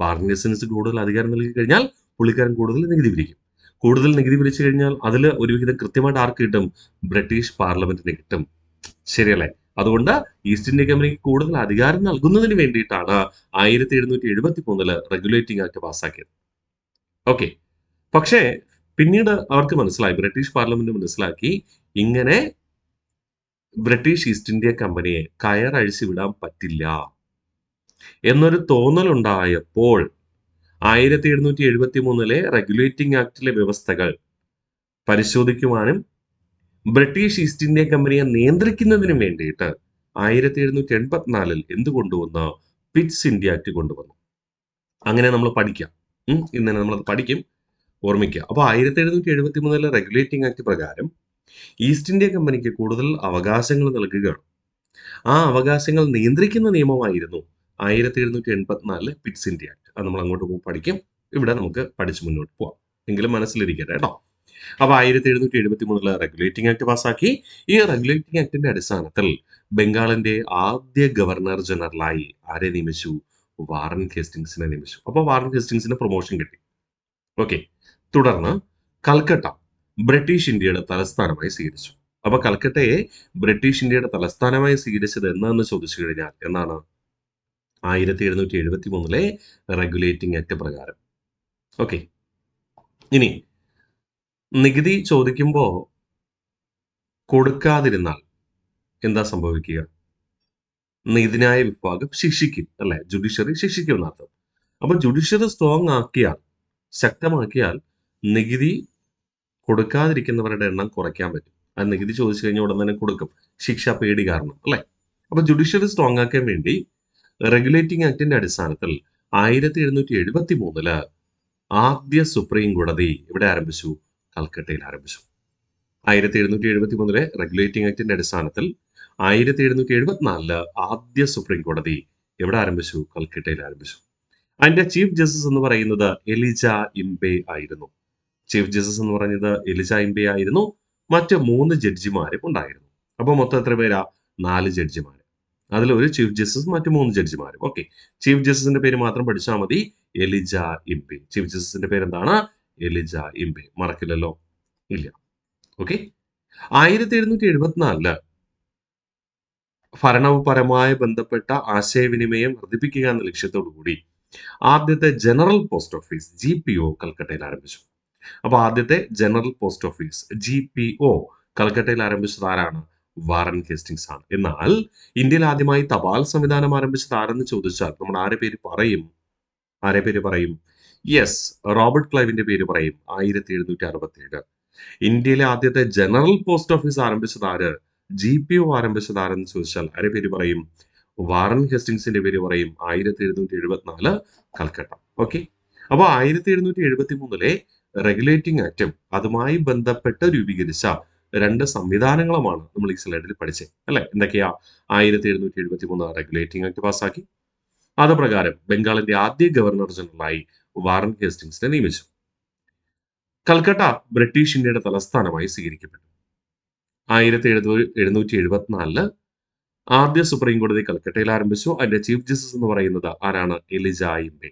വാറൻ ഹേസ്റ്റിംഗ്സിന് കൂടുതൽ അധികാരം നൽകി കഴിഞ്ഞാൽ പുള്ളിക്കാരൻ കൂടുതൽ നികുതി പിരിക്കും. കൂടുതൽ നികുതി പിരിച്ചു കഴിഞ്ഞാൽ അതിൽ ഒരുവിധം കൃത്യമായിട്ട് ആർക്ക് കിട്ടും? ബ്രിട്ടീഷ് പാർലമെന്റിന് കിട്ടും. ശരിയല്ലേ? അതുകൊണ്ട് ഈസ്റ്റ് ഇന്ത്യ കമ്പനിക്ക് കൂടുതൽ അധികാരം നൽകുന്നതിന് വേണ്ടിയിട്ടാണ് 1773 റെഗുലേറ്റിംഗ് ആക്ട് പാസ്സാക്കിയത്. ഓക്കെ, പക്ഷേ പിന്നീട് അവർക്ക് മനസ്സിലായി, ബ്രിട്ടീഷ് പാർലമെന്റ് മനസ്സിലാക്കി, ഇങ്ങനെ ബ്രിട്ടീഷ് ഈസ്റ്റ് ഇന്ത്യ കമ്പനിയെ കയറഴിച്ചു വിടാൻ പറ്റില്ല എന്നൊരു തോന്നലുണ്ടായപ്പോൾ 1773 റെഗുലേറ്റിംഗ് ആക്ടിലെ വ്യവസ്ഥകൾ പരിശോധിക്കുവാനും ബ്രിട്ടീഷ് ഈസ്റ്റ് ഇന്ത്യ കമ്പനിയെ നിയന്ത്രിക്കുന്നതിനും വേണ്ടിയിട്ട് 1784 എന്ത് കൊണ്ടുവന്ന്? പിറ്റ്സ് ഇന്ത്യ ആക്ട് കൊണ്ടുവന്നു. അങ്ങനെ നമ്മൾ പഠിക്കാം. ഇന്നലെ നമ്മളത് പഠിക്കും, ഓർമ്മിക്കുക. അപ്പോൾ 1773 റെഗുലേറ്റിംഗ് ആക്ട് പ്രകാരം ഈസ്റ്റ് ഇന്ത്യ കമ്പനിക്ക് കൂടുതൽ അവകാശങ്ങൾ നൽകുകയാണ്. ആ അവകാശങ്ങൾ നിയന്ത്രിക്കുന്ന നിയമമായിരുന്നു 1784 പിറ്റ്സ് ഇന്ത്യ ആക്ട്. അത് നമ്മൾ അങ്ങോട്ട് പോകും പഠിക്കും. ഇവിടെ നമുക്ക് പഠിച്ച് മുന്നോട്ട് പോവാം. എങ്കിലും മനസ്സിലിരിക്കട്ടെ കേട്ടോ. അപ്പോൾ 1773 റെഗുലേറ്റിംഗ് ആക്ട് പാസ്സാക്കി. ഈ റെഗുലേറ്റിംഗ് ആക്ടിന്റെ അടിസ്ഥാനത്തിൽ ബംഗാളിന്റെ ആദ്യ ഗവർണർ ജനറലായി ആരെ നിയമിച്ചു? വാറൻ ഹേസ്റ്റിംഗ്സിനെ നിയമിച്ചു. അപ്പോൾ വാറൻ ഹേസ്റ്റിംഗ്സിന് പ്രൊമോഷൻ കിട്ടി. ഓക്കെ, തുടർന്ന് കൽക്കട്ട ബ്രിട്ടീഷ് ഇന്ത്യയുടെ തലസ്ഥാനമായി സ്വീകരിച്ചു. അപ്പൊ കൽക്കട്ടയെ ബ്രിട്ടീഷ് ഇന്ത്യയുടെ തലസ്ഥാനമായി സ്വീകരിച്ചത് എന്നാന്ന് ചോദിച്ചു കഴിഞ്ഞാൽ എന്നാണ്? 1773 റെഗുലേറ്റിംഗ് ആക്ട് പ്രകാരം. ഓക്കെ, ഇനി നികുതി ചോദിക്കുമ്പോൾ കൊടുക്കാതിരുന്നാൽ എന്താ സംഭവിക്കുക? നീതിന്യായ വിഭാഗം ശിക്ഷിക്കും, അല്ലെ? ജുഡീഷ്യറി ശിക്ഷിക്കും എന്നർത്ഥം. അപ്പൊ ജുഡീഷ്യറി സ്ട്രോങ് ആക്കിയാൽ, ശക്തമാക്കിയാൽ നികുതി കൊടുക്കാതിരിക്കുന്നവരുടെ എണ്ണം കുറയ്ക്കാൻ പറ്റും. ആ നികുതി ചോദിച്ചു കഴിഞ്ഞാൽ ഉടൻ തന്നെ കൊടുക്കും, ശിക്ഷ പേടി കാരണം, അല്ലെ? അപ്പൊ ജുഡീഷ്യറി സ്ട്രോങ് ആക്കാൻ വേണ്ടി റെഗുലേറ്റിംഗ് ആക്ടിന്റെ അടിസ്ഥാനത്തിൽ 1773 ആദ്യ സുപ്രീം കോടതി ഇവിടെ ആരംഭിച്ചു? കൽക്കട്ടയിൽ ആരംഭിച്ചു. 1773 റെഗുലേറ്റിംഗ് ആക്ടിന്റെ അടിസ്ഥാനത്തിൽ 1774 ആദ്യ സുപ്രീം കോടതി എവിടെ ആരംഭിച്ചു? കൽക്കട്ടയിൽ ആരംഭിച്ചു. അതിന്റെ ചീഫ് ജസ്റ്റിസ് എന്ന് പറയുന്നത് എലിജ ഇംബെ ആയിരുന്നു. ചീഫ് ജസ്റ്റിസ് എന്ന് പറഞ്ഞത് എലിജ ഇംബെ ആയിരുന്നു. മറ്റ് 3 ജഡ്ജിമാരും ഉണ്ടായിരുന്നു. അപ്പൊ മൊത്തം എത്ര പേരാ? 4 ജഡ്ജിമാർ. അതിൽ ഒരു ചീഫ് ജസ്റ്റിസ്, മറ്റ് 3 ജഡ്ജിമാരും. ഓക്കെ, ചീഫ് ജസ്റ്റിസിന്റെ പേര് മാത്രം പഠിച്ചാൽ മതി, എലിജ ഇംബെ. ചീഫ് ജസ്റ്റിസിന്റെ പേര് എന്താണ്? എലിജ ഇംബെ. മറക്കില്ലല്ലോ? ഇല്ല. ഓക്കെ, 1774 ഭരണപരമായി ബന്ധപ്പെട്ട ആശയവിനിമയം വർദ്ധിപ്പിക്കുക എന്ന ലക്ഷ്യത്തോടു കൂടി ആദ്യത്തെ ജനറൽ പോസ്റ്റ് ഓഫീസ് GPO കൽക്കട്ടയിൽ ആരംഭിച്ചു. അപ്പൊ ആദ്യത്തെ ജനറൽ പോസ്റ്റ് ഓഫീസ് GPO കൽക്കട്ടയിൽ ആരംഭിച്ചത് ആരാണ്? വാറൻ ഹേസ്റ്റിംഗ്സ് ആണ്. എന്നാൽ ഇന്ത്യയിൽ ആദ്യമായി തപാൽ സംവിധാനം ആരംഭിച്ചത് ആരെന്ന് ചോദിച്ചാൽ നമ്മൾ ആരെ പേര് പറയും? ആരെ പേര് പറയും? യെസ്, റോബർട്ട് ക്ലൈവിന്റെ പേര് പറയും. 1767 ഇന്ത്യയിലെ ആദ്യത്തെ ജനറൽ പോസ്റ്റ് ഓഫീസ് ആരംഭിച്ചത് ആര്? GPO ആരംഭിച്ചത് ആരെന്ന് ചോദിച്ചാൽ ആരെ പേര് പറയും? വാറൻ ഹേസ്റ്റിംഗ്സിന്റെ പേര് പറയും. 1774 കൽക്കട്ട. ഓക്കെ, അപ്പോൾ 1773 റെഗുലേറ്റിംഗ് ആക്ടും അതുമായി ബന്ധപ്പെട്ട് രൂപീകരിച്ച 2 സംവിധാനങ്ങളുമാണ് നമ്മൾ ഈ സ്ലൈഡിൽ പഠിച്ചത്, അല്ലെ? എന്തൊക്കെയാ? 1773 റെഗുലേറ്റിംഗ് ആക്ട് പാസ്സാക്കി. അത് പ്രകാരം ബംഗാളിന്റെ ആദ്യ ഗവർണർ ജനറലായി വാറൻ ഹേസ്റ്റിംഗ്സിനെ നിയമിച്ചു. കൽക്കട്ട ബ്രിട്ടീഷ് ഇന്ത്യയുടെ തലസ്ഥാനമായി സ്വീകരിക്കപ്പെട്ടു. 1774 ആദ്യ സുപ്രീം കോടതി കൽക്കട്ടയിൽ ആരംഭിച്ചു. അതിന്റെ ചീഫ് ജസ്റ്റിസ് എന്ന് പറയുന്നത് ആരാണ്? എലിജ ഇംബെ.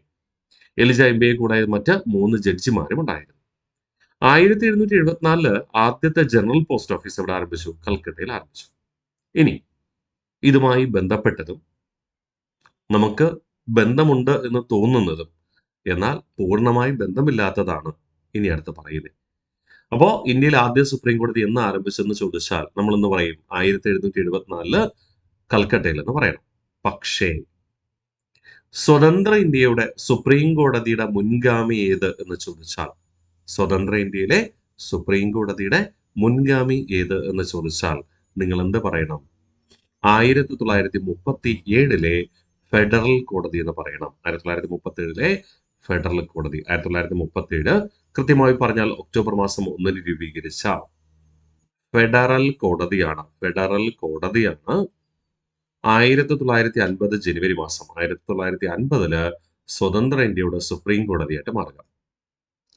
എലിജ ഇംബെയെ കൂടാതെ മറ്റ് 3 ജഡ്ജിമാരും ഉണ്ടായിരുന്നു. 1774 ആദ്യത്തെ ജനറൽ പോസ്റ്റ് ഓഫീസ് എവിടെ ആരംഭിച്ചു? കൽക്കട്ടയിൽ ആരംഭിച്ചു. ഇനി ഇതുമായി ബന്ധപ്പെട്ടതും നമുക്ക് ബന്ധമുണ്ട് എന്ന് തോന്നുന്നതും എന്നാൽ പൂർണ്ണമായി ബന്ധമില്ലാത്തതാണ് ഇനി അടുത്ത് പറയുന്നത്. അപ്പോൾ ഇന്ത്യയിൽ ആദ്യ സുപ്രീം കോടതി എന്ന് ആരംഭിച്ചെന്ന് ചോദിച്ചാൽ നമ്മൾ എന്ന് പറയും 1774 കൽക്കട്ടയിൽ എന്ന് പറയണം. പക്ഷേ സ്വതന്ത്ര ഇന്ത്യയുടെ സുപ്രീം കോടതിയുടെ മുൻഗാമി ഏത് എന്ന് ചോദിച്ചാൽ, സ്വതന്ത്ര ഇന്ത്യയിലെ സുപ്രീം കോടതിയുടെ മുൻഗാമി ഏത് എന്ന് ചോദിച്ചാൽ നിങ്ങൾ എന്ത് പറയണം? 1937 ഫെഡറൽ കോടതി എന്ന് പറയണം. 1937 ഫെഡറൽ കോടതി. 1937 കൃത്യമായി പറഞ്ഞാൽ ഒക്ടോബർ മാസം 1 രൂപീകരിച്ച ഫെഡറൽ കോടതിയാണ്. ഫെഡറൽ കോടതിയാണ് 1950 ജനുവരി മാസം 1950 സ്വതന്ത്ര ഇന്ത്യയുടെ സുപ്രീം കോടതിയായിട്ട് മാറുക.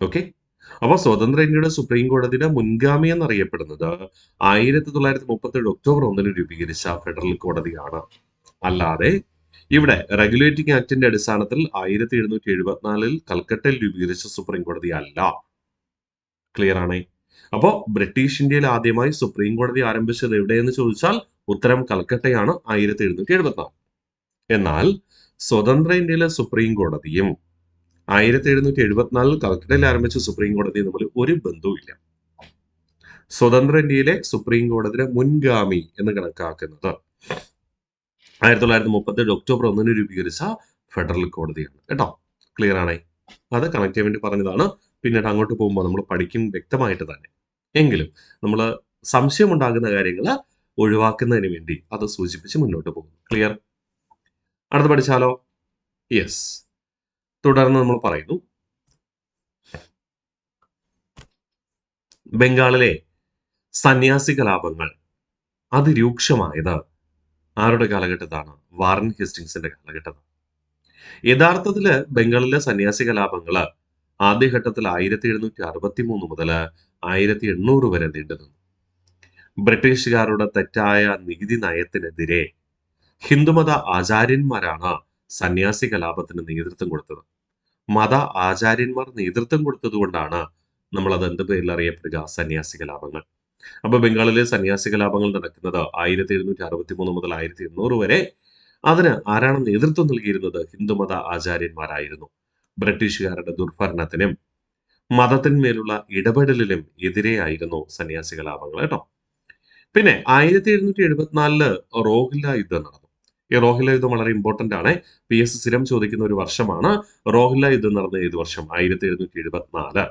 ഓക്കെ, അപ്പോൾ സ്വതന്ത്ര ഇന്ത്യയുടെ സുപ്രീം കോടതിയുടെ മുൻഗാമി എന്നറിയപ്പെടുന്നത് 1937 ഒക്ടോബർ 1 രൂപീകരിച്ച ഫെഡറൽ കോടതിയാണ്. അല്ലാതെ ഇവിടെ റെഗുലേറ്റിംഗ് ആക്ടിന്റെ അടിസ്ഥാനത്തിൽ 1774 കൽക്കട്ടയിൽ രൂപീകരിച്ച സുപ്രീം കോടതി അല്ല. ക്ലിയർ ആണേ? അപ്പോൾ ബ്രിട്ടീഷ് ഇന്ത്യയിൽ ആദ്യമായി സുപ്രീം കോടതി ആരംഭിച്ചത് എവിടെയെന്ന് ചോദിച്ചാൽ ഉത്തരം കൽക്കട്ടയാണ് 1774. എന്നാൽ സ്വതന്ത്ര ഇന്ത്യയിലെ സുപ്രീം കോടതിയും 1774 കൽക്കട്ടയിൽ ആരംഭിച്ച സുപ്രീം കോടതിയും തമ്മിൽ ഒരു ബന്ധവുമില്ല. സ്വതന്ത്ര ഇന്ത്യയിലെ സുപ്രീം കോടതിയുടെ മുൻഗാമി എന്ന് കണക്കാക്കുന്നത് 1937 ഒക്ടോബർ 1 രൂപീകരിച്ച ഫെഡറൽ കോടതിയാണ്. കേട്ടോ, ക്ലിയർ ആണേ? അത് കണക്ട് ചെയ്യാൻ വേണ്ടി പറഞ്ഞതാണ്. പിന്നീട് അങ്ങോട്ട് പോകുമ്പോൾ നമ്മൾ പഠിക്കും വ്യക്തമായിട്ട് തന്നെ. എങ്കിലും നമ്മൾ സംശയമുണ്ടാകുന്ന കാര്യങ്ങൾ ഒഴിവാക്കുന്നതിന് വേണ്ടി അത് സൂചിപ്പിച്ച് മുന്നോട്ട് പോകും. ക്ലിയർ? അടുത്ത് പഠിച്ചാലോ? യെസ്. തുടർന്ന് നമ്മൾ പറയുന്നു, ബംഗാളിലെ സന്യാസി കലാപങ്ങൾ അതിരൂക്ഷമായത് ആരുടെ കാലഘട്ടത്താണ്? വാറൻ ഹേസ്റ്റിങ്സിന്റെ കാലഘട്ടത്താണ്. യഥാർത്ഥത്തില് ബംഗാളിലെ സന്യാസി കലാപങ്ങൾ ആദ്യഘട്ടത്തിൽ 1763 മുതൽ 1800 വരെ നീണ്ടുനിന്നു. ബ്രിട്ടീഷുകാരുടെ തെറ്റായ നികുതി നയത്തിനെതിരെ ഹിന്ദുമത ആചാര്യന്മാരാണ് സന്യാസി കലാപത്തിന് നേതൃത്വം കൊടുത്തത്. മത ആചാര്യന്മാർ നേതൃത്വം കൊടുത്തതുകൊണ്ടാണ് നമ്മൾ അത് എന്ത് പേരിൽ അറിയപ്പെടുക? സന്യാസി കലാപങ്ങൾ. അപ്പൊ ബംഗാളിലെ സന്യാസി കലാപങ്ങൾ നടക്കുന്നത് 1763 മുതൽ 1800 വരെ. അതിന് ആരാണ് നേതൃത്വം നൽകിയിരുന്നത്? ഹിന്ദുമത ആചാര്യന്മാരായിരുന്നു. ബ്രിട്ടീഷുകാരുടെ ദുർഭരണത്തിനും മതത്തിന്മേലുള്ള ഇടപെടലിനും എതിരെയായിരുന്നു സന്യാസി കലാപങ്ങൾ. കേട്ടോ. പിന്നെ 1774 റോഹില്ല യുദ്ധം നടന്നു. ഈ റോഹില്ല യുദ്ധം വളരെ ഇമ്പോർട്ടന്റ് ആണ്. PS സ്ഥിരം ചോദിക്കുന്ന ഒരു വർഷമാണ്. റോഹില്ല യുദ്ധം നടന്ന ഏത് വർഷം? 1774.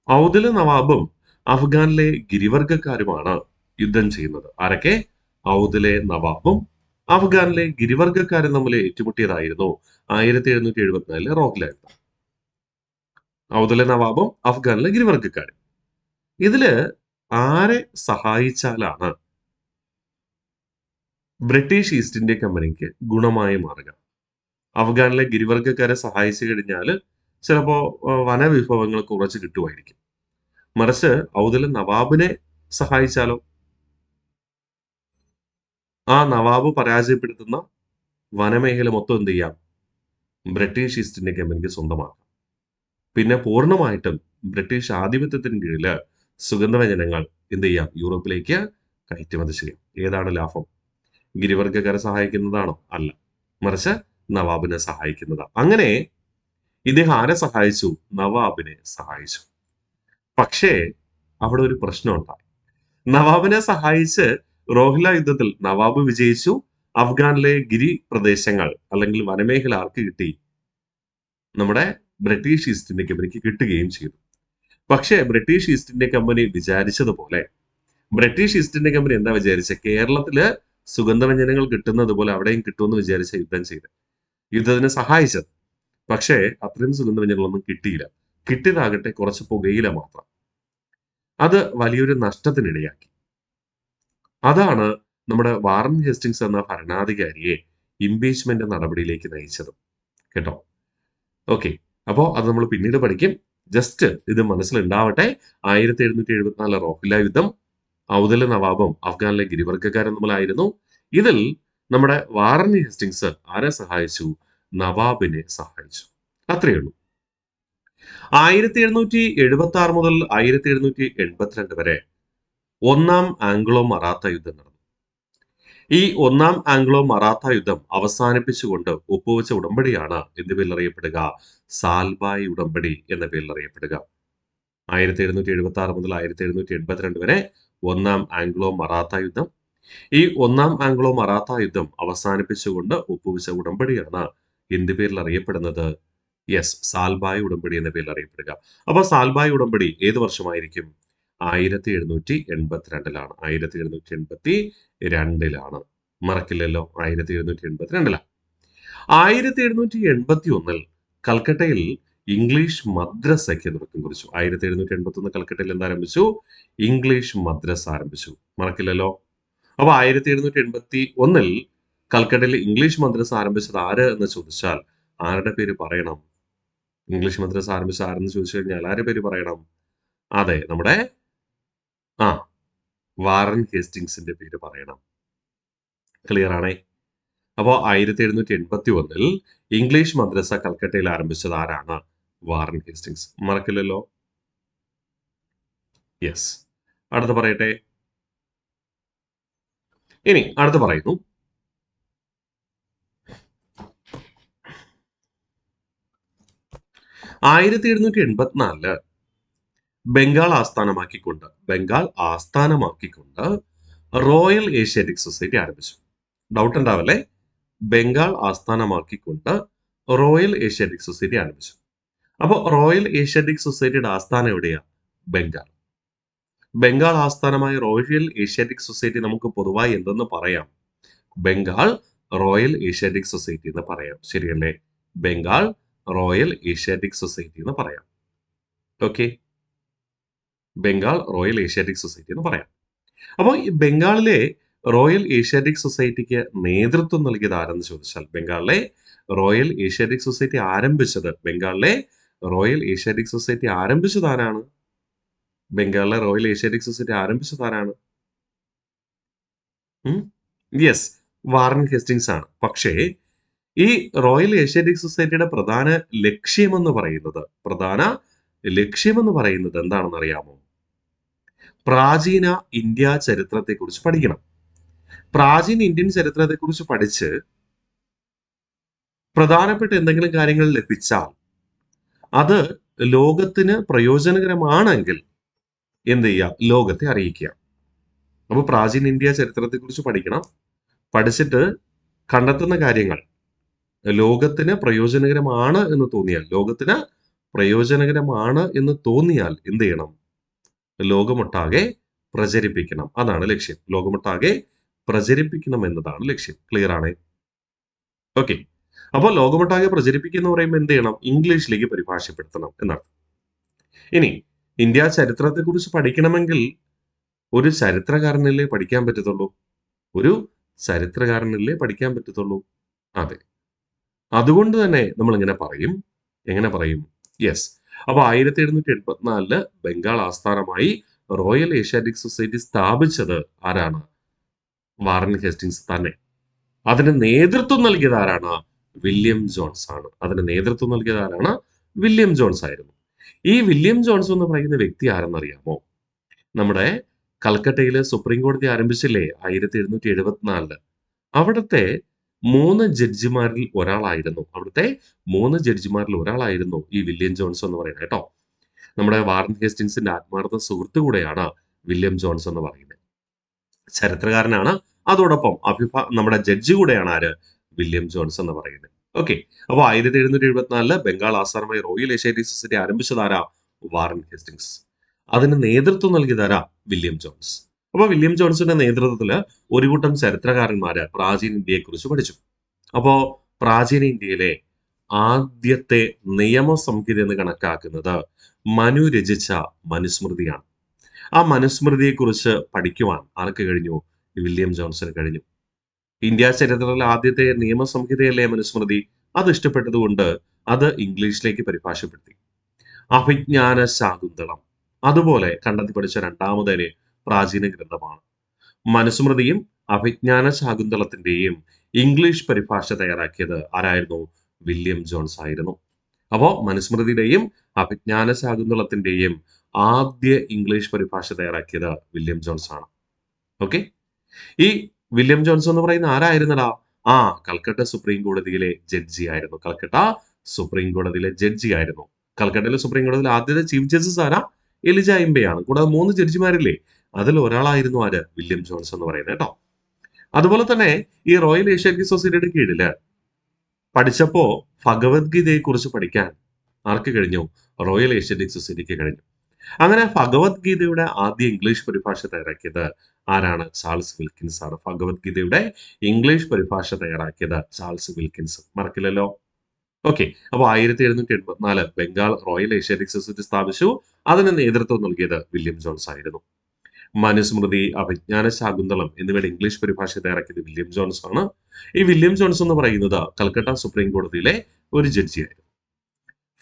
ഔദില് നവാബും അഫ്ഗാനിലെ ഗിരിവർഗക്കാരുമാണ് യുദ്ധം ചെയ്യുന്നത്. ആരൊക്കെ? ഔദിലെ നവാബും അഫ്ഗാനിലെ ഗിരിവർഗക്കാരും തമ്മിൽ ഏറ്റുമുട്ടിയതായിരുന്നു 1774 റോഹില്ല യുദ്ധം. ഔദിലെ നവാബും അഫ്ഗാനിലെ ഗിരിവർഗക്കാരും. ഇതില് ആരെ സഹായിച്ചാലാണ് ബ്രിട്ടീഷ് ഈസ്റ്റ് ഇന്ത്യ കമ്പനിക്ക് ഗുണമായി മാറുക? അഫ്ഗാനിലെ ഗിരിവർഗക്കാരെ സഹായിച്ചു കഴിഞ്ഞാൽ ചിലപ്പോ വനവിഭവങ്ങൾ കുറച്ച് കിട്ടുമായിരിക്കും. മറിച്ച് ഔദിലെ നവാബിനെ സഹായിച്ചാലോ ആ നവാബ് പരാജയപ്പെടുത്തുന്ന വനമേഖല മൊത്തം എന്ത് ചെയ്യാം? ബ്രിട്ടീഷ് ഈസ്റ്റ് ഇന്ത്യ കമ്പനിക്ക് സ്വന്തമാക്കാം. പിന്നെ പൂർണ്ണമായിട്ടും ബ്രിട്ടീഷ് ആധിപത്യത്തിന് കീഴില് സുഗന്ധവ്യഞ്ജനങ്ങൾ എന്ത് ചെയ്യാം? യൂറോപ്പിലേക്ക് കയറ്റുമതി ചെയ്യാം. ഏതാണ് ലാഭം? ഗിരിവർഗക്കാരെ സഹായിക്കുന്നതാണോ? അല്ല, മറിച്ച് നവാബിനെ സഹായിക്കുന്നതാണ്. അങ്ങനെ ഇദ്ദേഹം ആരെ സഹായിച്ചു? നവാബിനെ സഹായിച്ചു. പക്ഷേ അവിടെ ഒരു പ്രശ്നം ഉണ്ടായി. നവാബിനെ സഹായിച്ച് റോഹില്ല യുദ്ധത്തിൽ നവാബ് വിജയിച്ചു. അഫ്ഗാനിലെ ഗിരി പ്രദേശങ്ങൾ അല്ലെങ്കിൽ വനമേഖല ആർക്ക് കിട്ടി? നമ്മുടെ ബ്രിട്ടീഷ് ഈസ്റ്റ് ഇന്ത്യ കമ്പനിക്ക് കിട്ടുകയും ചെയ്തു. പക്ഷേ ബ്രിട്ടീഷ് ഈസ്റ്റ് ഇന്ത്യ കമ്പനി വിചാരിച്ചതുപോലെ ബ്രിട്ടീഷ് ഈസ്റ്റ് ഇന്ത്യ കമ്പനി എന്താ വിചാരിച്ചത്? കേരളത്തില് സുഗന്ധവ്യഞ്ജനങ്ങൾ കിട്ടുന്നത് പോലെ അവിടെയും കിട്ടുമെന്ന് വിചാരിച്ച യുദ്ധം ചെയ്ത് യുദ്ധത്തിന് സഹായിച്ചത്. പക്ഷേ അത്രയും സുഗന്ധവ്യഞ്ജനങ്ങളൊന്നും കിട്ടിയില്ല. കിട്ടിയതാകട്ടെ കുറച്ച് പുകയില മാത്രം. അത് വലിയൊരു നഷ്ടത്തിനിടയാക്കി. അതാണ് നമ്മുടെ വാറൻ ഹേസ്റ്റിങ്സ് എന്ന ഭരണാധികാരിയെ ഇംപീച്ച്മെന്റ് നടപടിയിലേക്ക് നയിച്ചത്. കേട്ടോ, ഓക്കെ. അപ്പോൾ അത് നമ്മൾ പിന്നീട് പഠിക്കും. ജസ്റ്റ് ഇത് മനസ്സിലുണ്ടാവട്ടെ. 1774 റോഹില്ല യുദ്ധം ഔദിലെ നവാബും അഫ്ഗാനിലെ ഗിരിവർഗക്കാരും തമ്മിലായിരുന്നു. ഇതിൽ നമ്മുടെ വാറൻ ഹേസ്റ്റിങ്സ് ആരെ സഹായിച്ചു? നവാബിനെ സഹായിച്ചു. അത്രയേ ഉള്ളൂ. 1776 മുതൽ 1782 വരെ ഒന്നാം ആംഗ്ലോ മറാത്ത യുദ്ധം നടന്നു. ഈ ഒന്നാം ആംഗ്ലോ മറാത്ത യുദ്ധം അവസാനിപ്പിച്ചുകൊണ്ട് ഒപ്പുവെച്ച ഉടമ്പടിയാണ് എന്ത് പേരിൽ അറിയപ്പെടുക? സാൽബായ് ഉടമ്പടി എന്ന പേരിൽ അറിയപ്പെടുക. 1776 മുതൽ 1782 വരെ ഒന്നാം ആംഗ്ലോ മറാത്ത യുദ്ധം. ഈ ഒന്നാം ആംഗ്ലോ മറാത്ത യുദ്ധം അവസാനിപ്പിച്ചുകൊണ്ട് ഒപ്പുവെച്ച ഉടമ്പടിയാണ് എന്ത് പേരിൽ അറിയപ്പെടുന്നത്? യെസ്, സാൽബായ് ഉടമ്പടി എന്ന പേരിൽ അറിയപ്പെടുക. അപ്പൊ സാൽബായ് ഉടമ്പടി ഏത് വർഷമായിരിക്കും? 1782 1782 മറക്കില്ലല്ലോ. 1782 1781 കൽക്കട്ടയിൽ ഇംഗ്ലീഷ് മദ്രസയ്ക്ക് തുടക്കം കുറിച്ചു. 1781 കൽക്കട്ടയിൽ എന്താരംഭിച്ചു? ഇംഗ്ലീഷ് മദ്രസ ആരംഭിച്ചു. മറക്കില്ലല്ലോ. അപ്പൊ 1781 കൽക്കട്ടയിൽ ഇംഗ്ലീഷ് മദ്രസ ആരംഭിച്ചത് ആര് എന്ന് ചോദിച്ചാൽ ആരുടെ പേര് പറയണം? ഇംഗ്ലീഷ് മദ്രസ ആരംഭിച്ച ആരെന്ന് ചോദിച്ചു കഴിഞ്ഞാൽ ആരുടെ പേര് പറയണം? അതെ, നമ്മുടെ വാറൻ ഹേസ്റ്റിങ്സിന്റെ പേര് പറയണം. ക്ലിയർ ആണേ? അപ്പോൾ 1781 ഇംഗ്ലീഷ് മദ്രസ കൽക്കട്ടയിൽ ആരംഭിച്ചത് ആരാണ്? Warren Hastings. മറക്കില്ലല്ലോ. യെസ്. അടുത്ത പറയട്ടെ. ഇനി അടുത്ത് പറയുന്നു, ആയിരത്തി 1784 ബംഗാൾ ആസ്ഥാനമാക്കിക്കൊണ്ട് റോയൽ ഏഷ്യാറ്റിക് സൊസൈറ്റി ആരംഭിച്ചു. ഡൗട്ട് ഉണ്ടാവല്ലേ? ബംഗാൾ ആസ്ഥാനമാക്കിക്കൊണ്ട് റോയൽ ഏഷ്യാറ്റിക് സൊസൈറ്റി ആരംഭിച്ചു. അപ്പോൾ റോയൽ ഏഷ്യാറ്റിക് സൊസൈറ്റിയുടെ ആസ്ഥാനം എവിടെയാ? ബംഗാൾ. ബംഗാൾ ആസ്ഥാനമായ റോയൽ ഏഷ്യാറ്റിക് സൊസൈറ്റി നമുക്ക് പൊതുവായി എന്തെന്ന് പറയാം? ബംഗാൾ റോയൽ ഏഷ്യാറ്റിക് സൊസൈറ്റി എന്ന് പറയാം. ശരിയല്ലേ? ബംഗാൾ റോയൽ ഏഷ്യാറ്റിക് സൊസൈറ്റി എന്ന് പറയാം. Okay, Bengal royal Asiatic society എന്ന് പറയാം. അപ്പോൾ ഈ ബംഗാളിലെ റോയൽ ഏഷ്യാറ്റിക് സൊസൈറ്റിക്ക് നേതൃത്വം നൽകിയത് ആരെന്ന് ചോദിച്ചാൽ, ബംഗാളിലെ റോയൽ ഏഷ്യാറ്റിക് സൊസൈറ്റി ആരംഭിച്ചത് ആരാണ്? ബംഗാളിലെ റോയൽ ഏഷ്യാറ്റിക് സൊസൈറ്റി ആരംഭിച്ചത് ആരാണ്? യെസ്, വാറൻ ഹേസ്റ്റിങ്സ് ആണ്. പക്ഷേ ഈ റോയൽ ഏഷ്യാറ്റിക് സൊസൈറ്റിയുടെ പ്രധാന ലക്ഷ്യമെന്ന് പറയുന്നത് എന്താണെന്ന് അറിയാമോ? പ്രാചീന ഇന്ത്യ ചരിത്രത്തെക്കുറിച്ച് പഠിക്കണം. പ്രാചീന ഇന്ത്യൻ ചരിത്രത്തെക്കുറിച്ച് പഠിച്ച് പ്രധാനപ്പെട്ട എന്തെങ്കിലും കാര്യങ്ങൾ ലഭിച്ചാൽ അത് ലോകത്തിന് പ്രയോജനകരമാണെങ്കിൽ എന്ത് ചെയ്യുക? ലോകത്തെ അറിയിക്കുക. അപ്പൊ പ്രാചീന ഇന്ത്യ ചരിത്രത്തെക്കുറിച്ച് പഠിക്കണം. പഠിച്ചിട്ട് കണ്ടെത്തുന്ന കാര്യങ്ങൾ ലോകത്തിന് പ്രയോജനകരമാണ് എന്ന് തോന്നിയാൽ എന്ത് ചെയ്യണം? ലോകമൊട്ടാകെ പ്രചരിപ്പിക്കണം. അതാണ് ലക്ഷ്യം. ലോകമൊട്ടാകെ പ്രചരിപ്പിക്കണം എന്നതാണ് ലക്ഷ്യം. ക്ലിയർ ആണ്? ഓക്കെ. അപ്പോൾ ലോകമൊട്ടാകെ പ്രചരിപ്പിക്കുക എന്ന് പറയുമ്പോൾ എന്ത് ചെയ്യണം? ഇംഗ്ലീഷിലേക്ക് പരിഭാഷപ്പെടുത്തണം എന്നാണ്. ഇനി ഇന്ത്യ ചരിത്രത്തെക്കുറിച്ച് പഠിക്കണമെങ്കിൽ ഒരു ചരിത്രകാരനല്ലേ പഠിക്കാൻ പറ്റത്തുള്ളൂ. അതെ, അതുകൊണ്ട് തന്നെ നമ്മൾ എങ്ങനെ പറയും? യെസ്. അപ്പൊ 1784 ബംഗാൾ ആസ്ഥാനമായി റോയൽ ഏഷ്യാറ്റിക് സൊസൈറ്റി സ്ഥാപിച്ചത് ആരാണ്? വാറൻ ഹേസ്റ്റിങ്സ് തന്നെ. അതിന് നേതൃത്വം നൽകിയത് ആരാണ്? വില്യം ജോൺസ് ആയിരുന്നു. ഈ വില്യം ജോൺസ് എന്ന് പറയുന്ന വ്യക്തി ആരെന്നറിയാമോ? നമ്മുടെ കൽക്കട്ടയിലെ സുപ്രീം കോടതി ആരംഭിച്ചില്ലേ 1774? അവിടുത്തെ 3 ജഡ്ജിമാരിൽ ഒരാളായിരുന്നു ഈ വില്യം ജോൺസ് എന്ന് പറയുന്നത് കേട്ടോ. നമ്മുടെ വാറൻ ഹേസ്റ്റിങ്സിന്റെ ആത്മാർത്ഥ സുഹൃത്തു കൂടെയാണ് വില്യം ജോൺസ് എന്ന് പറയുന്നത്. ചരിത്രകാരനാണ്, അതോടൊപ്പം നമ്മുടെ ജഡ്ജി കൂടെയാണ് ആര്? വില്യം ജോൺസ് എന്ന് പറയുന്നത്. ഓക്കെ. അപ്പോൾ 1774 ബംഗാൾ ആസ്ഥാനമായി റോയൽ ഏഷ്യാറ്റിക് സൊസൈറ്റി ആരംഭിച്ചതാരാ? Warren Hastings. അതിന് നേതൃത്വം നൽകിയതാരാ? William Jones. അപ്പോൾ വില്യം ജോൺസിന്റെ നേതൃത്വത്തിൽ ഒരു കൂട്ടം ചരിത്രകാരന്മാര് പ്രാചീന ഇന്ത്യയെക്കുറിച്ച് പഠിച്ചു. അപ്പോൾ പ്രാചീന ഇന്ത്യയിലെ ആദ്യത്തെ നിയമസംഹിത എന്ന് കണക്കാക്കുന്നത് മനു രചിച്ച മനുസ്മൃതിയാണ്. ആ മനുസ്മൃതിയെക്കുറിച്ച് പഠിക്കുവാൻ ആർക്ക് കഴിഞ്ഞു? വില്യം ജോൺസന് കഴിഞ്ഞു. ഇന്ത്യ ചരിത്രത്തിലെ ആദ്യത്തെ നിയമസംഹിതയല്ലേ മനുസ്മൃതി. അത് ഇഷ്ടപ്പെട്ടതുകൊണ്ട് അത് ഇംഗ്ലീഷിലേക്ക് പരിഭാഷപ്പെടുത്തി. അഭിജ്ഞാന ശാകുന്തളം അതുപോലെ കണ്ടെത്തി പഠിച്ച രണ്ടാമതൊരു പ്രാചീന ഗ്രന്ഥമാണ്. മനുസ്മൃതിയും അഭിജ്ഞാന ശാകുന്തളത്തിന്റെയും ഇംഗ്ലീഷ് പരിഭാഷ തയ്യാറാക്കിയത് ആരായിരുന്നു? വില്യം ജോൺസ് ആയിരുന്നു. അപ്പോ മനുസ്മൃതിയുടെയും അഭിജ്ഞാന ശാകുന്തളത്തിന്റെയും ആദ്യ ഇംഗ്ലീഷ് പരിഭാഷ തയ്യാറാക്കിയത് വില്യം ജോൺസ് ആണ്. ഓക്കെ. ഈ വില്യം ജോൺസ് എന്ന് പറയുന്ന ആരായിരുന്നടാ? കൽക്കട്ട സുപ്രീം കോടതിയിലെ ജഡ്ജി ആയിരുന്നു. കൽക്കട്ട സുപ്രീം കോടതിയിലെ ജഡ്ജി ആയിരുന്നു. കൽക്കട്ടയിലെ സുപ്രീം കോടതിയിലെ ആദ്യത്തെ ചീഫ് ജസ്റ്റിസ് ആരാ? എലിജ ഇംബെയാണ്. കൂടാതെ 3 ജഡ്ജിമാരില്ലേ? അതിൽ ഒരാളായിരുന്നു ആര്? വില്യം ജോൺസ് എന്ന് പറയുന്നത് കേട്ടോ. അതുപോലെ തന്നെ ഈ റോയൽ ഏഷ്യാറ്റിക് സൊസൈറ്റിയുടെ കീഴില് പഠിച്ചപ്പോ ഭഗവത്ഗീതയെ കുറിച്ച് പഠിക്കാൻ ആർക്ക് കഴിഞ്ഞു? റോയൽ ഏഷ്യാറ്റിക് സൊസൈറ്റിക്ക് കഴിഞ്ഞു. അങ്ങനെ ഭഗവത്ഗീതയുടെ ആദ്യ ഇംഗ്ലീഷ് പരിഭാഷ തയ്യാറാക്കിയത് ആരാണ്? ചാൾസ് വിൽക്കിൻസ് ആണ്. ഭഗവത്ഗീതയുടെ ഇംഗ്ലീഷ് പരിഭാഷ തയ്യാറാക്കിയത് ചാൾസ് വിൽക്കിൻസ്. മറക്കില്ലല്ലോ. ഓക്കെ. അപ്പോൾ 1784 ബംഗാൾ റോയൽ ഏഷ്യാറ്റിക് സൊസൈറ്റി സ്ഥാപിച്ചു. അതിന് നേതൃത്വം നൽകിയത് വില്യം ജോൺസ് ആയിരുന്നു. മനുസ്മൃതി, അഭിജ്ഞാന ശാകുന്തളം എന്നിവയുടെ ഇംഗ്ലീഷ് പരിഭാഷ തയ്യാറാക്കിയത് വില്യം ജോൺസ് ആണ്. ഈ വില്യം ജോൺസ് എന്ന് പറയുന്നത് കൽക്കട്ട സുപ്രീം കോടതിയിലെ ഒരു ജഡ്ജിയായിരുന്നു.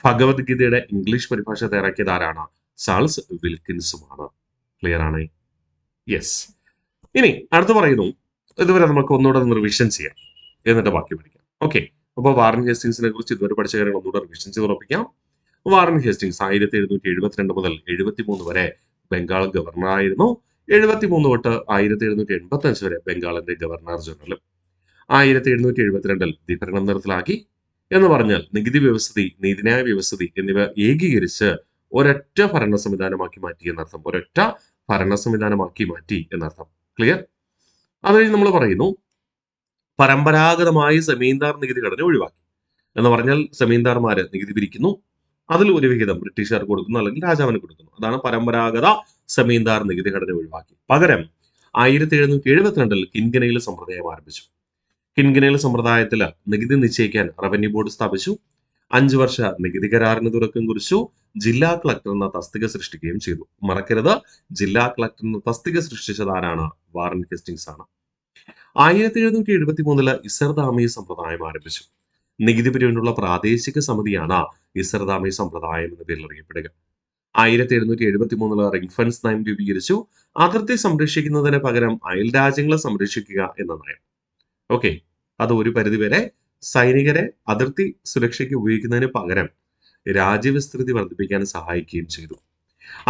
ഭഗവത്ഗീതയുടെ ഇംഗ്ലീഷ് പരിഭാഷ തയ്യാറാക്കിയത് ആരാണ്? ചാൾസ് വിൽക്കിൻസുമാണ്. ക്ലിയർ ആണ്? യെസ്. ഇനി അടുത്ത് പറയുന്നു, ഇതുവരെ നമുക്ക് ഒന്നുകൂടെ റിവിഷൻ ചെയ്യാം, എന്നിട്ട് ബാക്കി പഠിക്കാം. ഓക്കെ. അപ്പോൾ വാറൻ ഹേസ്റ്റിങ്സിനെ കുറിച്ച് ഇതുവരെ പഠിച്ച കാര്യങ്ങൾ ഒന്നുകൂടെ റിവിഷൻ ചെയ്ത് ഉറപ്പിക്കാം. വാറൻ ഹേസ്റ്റിങ്സ് 1772 മുതൽ 73 വരെ ബംഗാൾ ഗവർണറായിരുന്നു. 73 തൊട്ട് 1785 വരെ ബംഗാളിന്റെ ഗവർണർ ജനറലും. 1772 വിഭരണം നിർത്തലാക്കി. എന്ന് പറഞ്ഞാൽ നികുതി വ്യവസ്ഥിതി, നീതിന്യായ വ്യവസ്ഥിതി എന്നിവ ഏകീകരിച്ച് ഒരൊറ്റ ഭരണ സംവിധാനമാക്കി മാറ്റി എന്നർത്ഥം. ഒരൊറ്റ ഭരണ സംവിധാനമാക്കി മാറ്റി എന്നർത്ഥം. ക്ലിയർ? അത് കഴിഞ്ഞ് നമ്മൾ പറയുന്നു പരമ്പരാഗതമായി സെമീന്ദാർ നികുതി ഘടന ഒഴിവാക്കി. എന്ന് പറഞ്ഞാൽ സെമീന്ദാർമാര് നികുതി പിരിക്കുന്നു, അതിൽ ഒരു വിഹിതം ബ്രിട്ടീഷുകാർക്ക് കൊടുക്കുന്നു, അല്ലെങ്കിൽ രാജാവിന് കൊടുക്കുന്നു. അതാണ് പരമ്പരാഗത സെമീന്ദാർ നികുതി ഘടന ഒഴിവാക്കി. പകരം 1772 കിൻഗനയിൽ സമ്പ്രദായം ആരംഭിച്ചു. കിൻഗനയിൽ സമ്പ്രദായത്തിൽ നികുതി നിശ്ചയിക്കാൻ റവന്യൂ ബോർഡ് സ്ഥാപിച്ചു. 5 വർഷ നികുതി കരാറിന് തുടക്കം കുറിച്ചു. ജില്ലാ കളക്ടർ എന്ന തസ്തിക സൃഷ്ടിക്കുകയും ചെയ്തു. മറക്കരുത്, ജില്ലാ കളക്ടർ എന്ന തസ്തിക സൃഷ്ടിച്ചത് ആരാണ്? വാറൻ ഹേസ്റ്റിങ്സ് ആണ്. 1773 ഇസർദാമി സമ്പ്രദായം ആരംഭിച്ചു. നികുതി പിരിവിനുള്ള പ്രാദേശിക സമിതിയാണ് ഇസർദാമി സമ്പ്രദായം എന്ന പേരിൽ അറിയപ്പെടുക. 1773 റിംഗ് ഫെൻസ് നയം രൂപീകരിച്ചു. അതിർത്തി സംരക്ഷിക്കുന്നതിന് പകരം അയൽ രാജ്യങ്ങളെ സംരക്ഷിക്കുക എന്ന നയം. ഓക്കെ. അത് ഒരു പരിധിവരെ സൈനികരെ അതിർത്തി സുരക്ഷയ്ക്ക് ഉപയോഗിക്കുന്നതിന് പകരം രാജ്യവിസ്തൃതി വർദ്ധിപ്പിക്കാൻ സഹായിക്കുകയും ചെയ്തു.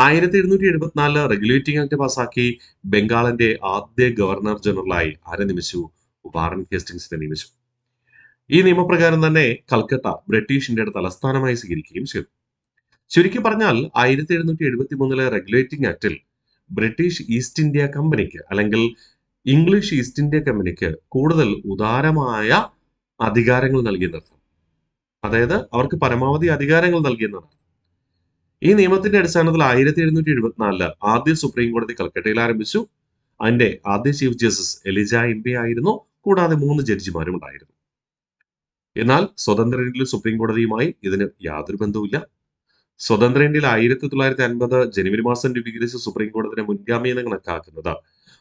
1774 റെഗുലേറ്റിംഗ് ആക്ട് പാസാക്കി. ബംഗാളിന്റെ ആദ്യ ഗവർണർ ജനറലായി ആരെ നിയമിച്ചു? വാറൻ ഹേസ്റ്റിങ്സിനെ നിയമിച്ചു. ഈ നിയമപ്രകാരം തന്നെ കൽക്കട്ട ബ്രിട്ടീഷ് ഇന്ത്യയുടെ തലസ്ഥാനമായി സ്വീകരിക്കുകയും ചെയ്തു. ചുരുക്കി പറഞ്ഞാൽ 1773 റെഗുലേറ്റിംഗ് ആക്ടിൽ ബ്രിട്ടീഷ് ഈസ്റ്റ് ഇന്ത്യ കമ്പനിക്ക്, അല്ലെങ്കിൽ ഇംഗ്ലീഷ് ഈസ്റ്റ് ഇന്ത്യ കമ്പനിക്ക് കൂടുതൽ ഉദാരമായ അധികാരങ്ങൾ നൽകിയെന്നർത്ഥം. അതായത് അവർക്ക് പരമാവധി അധികാരങ്ങൾ നൽകിയെന്നാണ്. ഈ നിയമത്തിന്റെ അടിസ്ഥാനത്തിൽ 1774 ആദ്യ സുപ്രീം കോടതി കൽക്കട്ടയിൽ ആരംഭിച്ചു. അതിന്റെ ആദ്യ ചീഫ് ജസ്റ്റിസ് എലിജ ഇംബെ ആയിരുന്നു. കൂടാതെ 3 ജഡ്ജിമാരും ഉണ്ടായിരുന്നു. എന്നാൽ സ്വതന്ത്ര ഇന്ത്യയിലെ സുപ്രീം കോടതിയുമായി ഇതിന് യാതൊരു ബന്ധവുമില്ല. സ്വതന്ത്ര ഇന്ത്യയിൽ 1950 ജനുവരി മാസം രൂപീകരിച്ച സുപ്രീം കോടതിയുടെ മുൻഗാമി എന്ന് കണക്കാക്കുന്നത്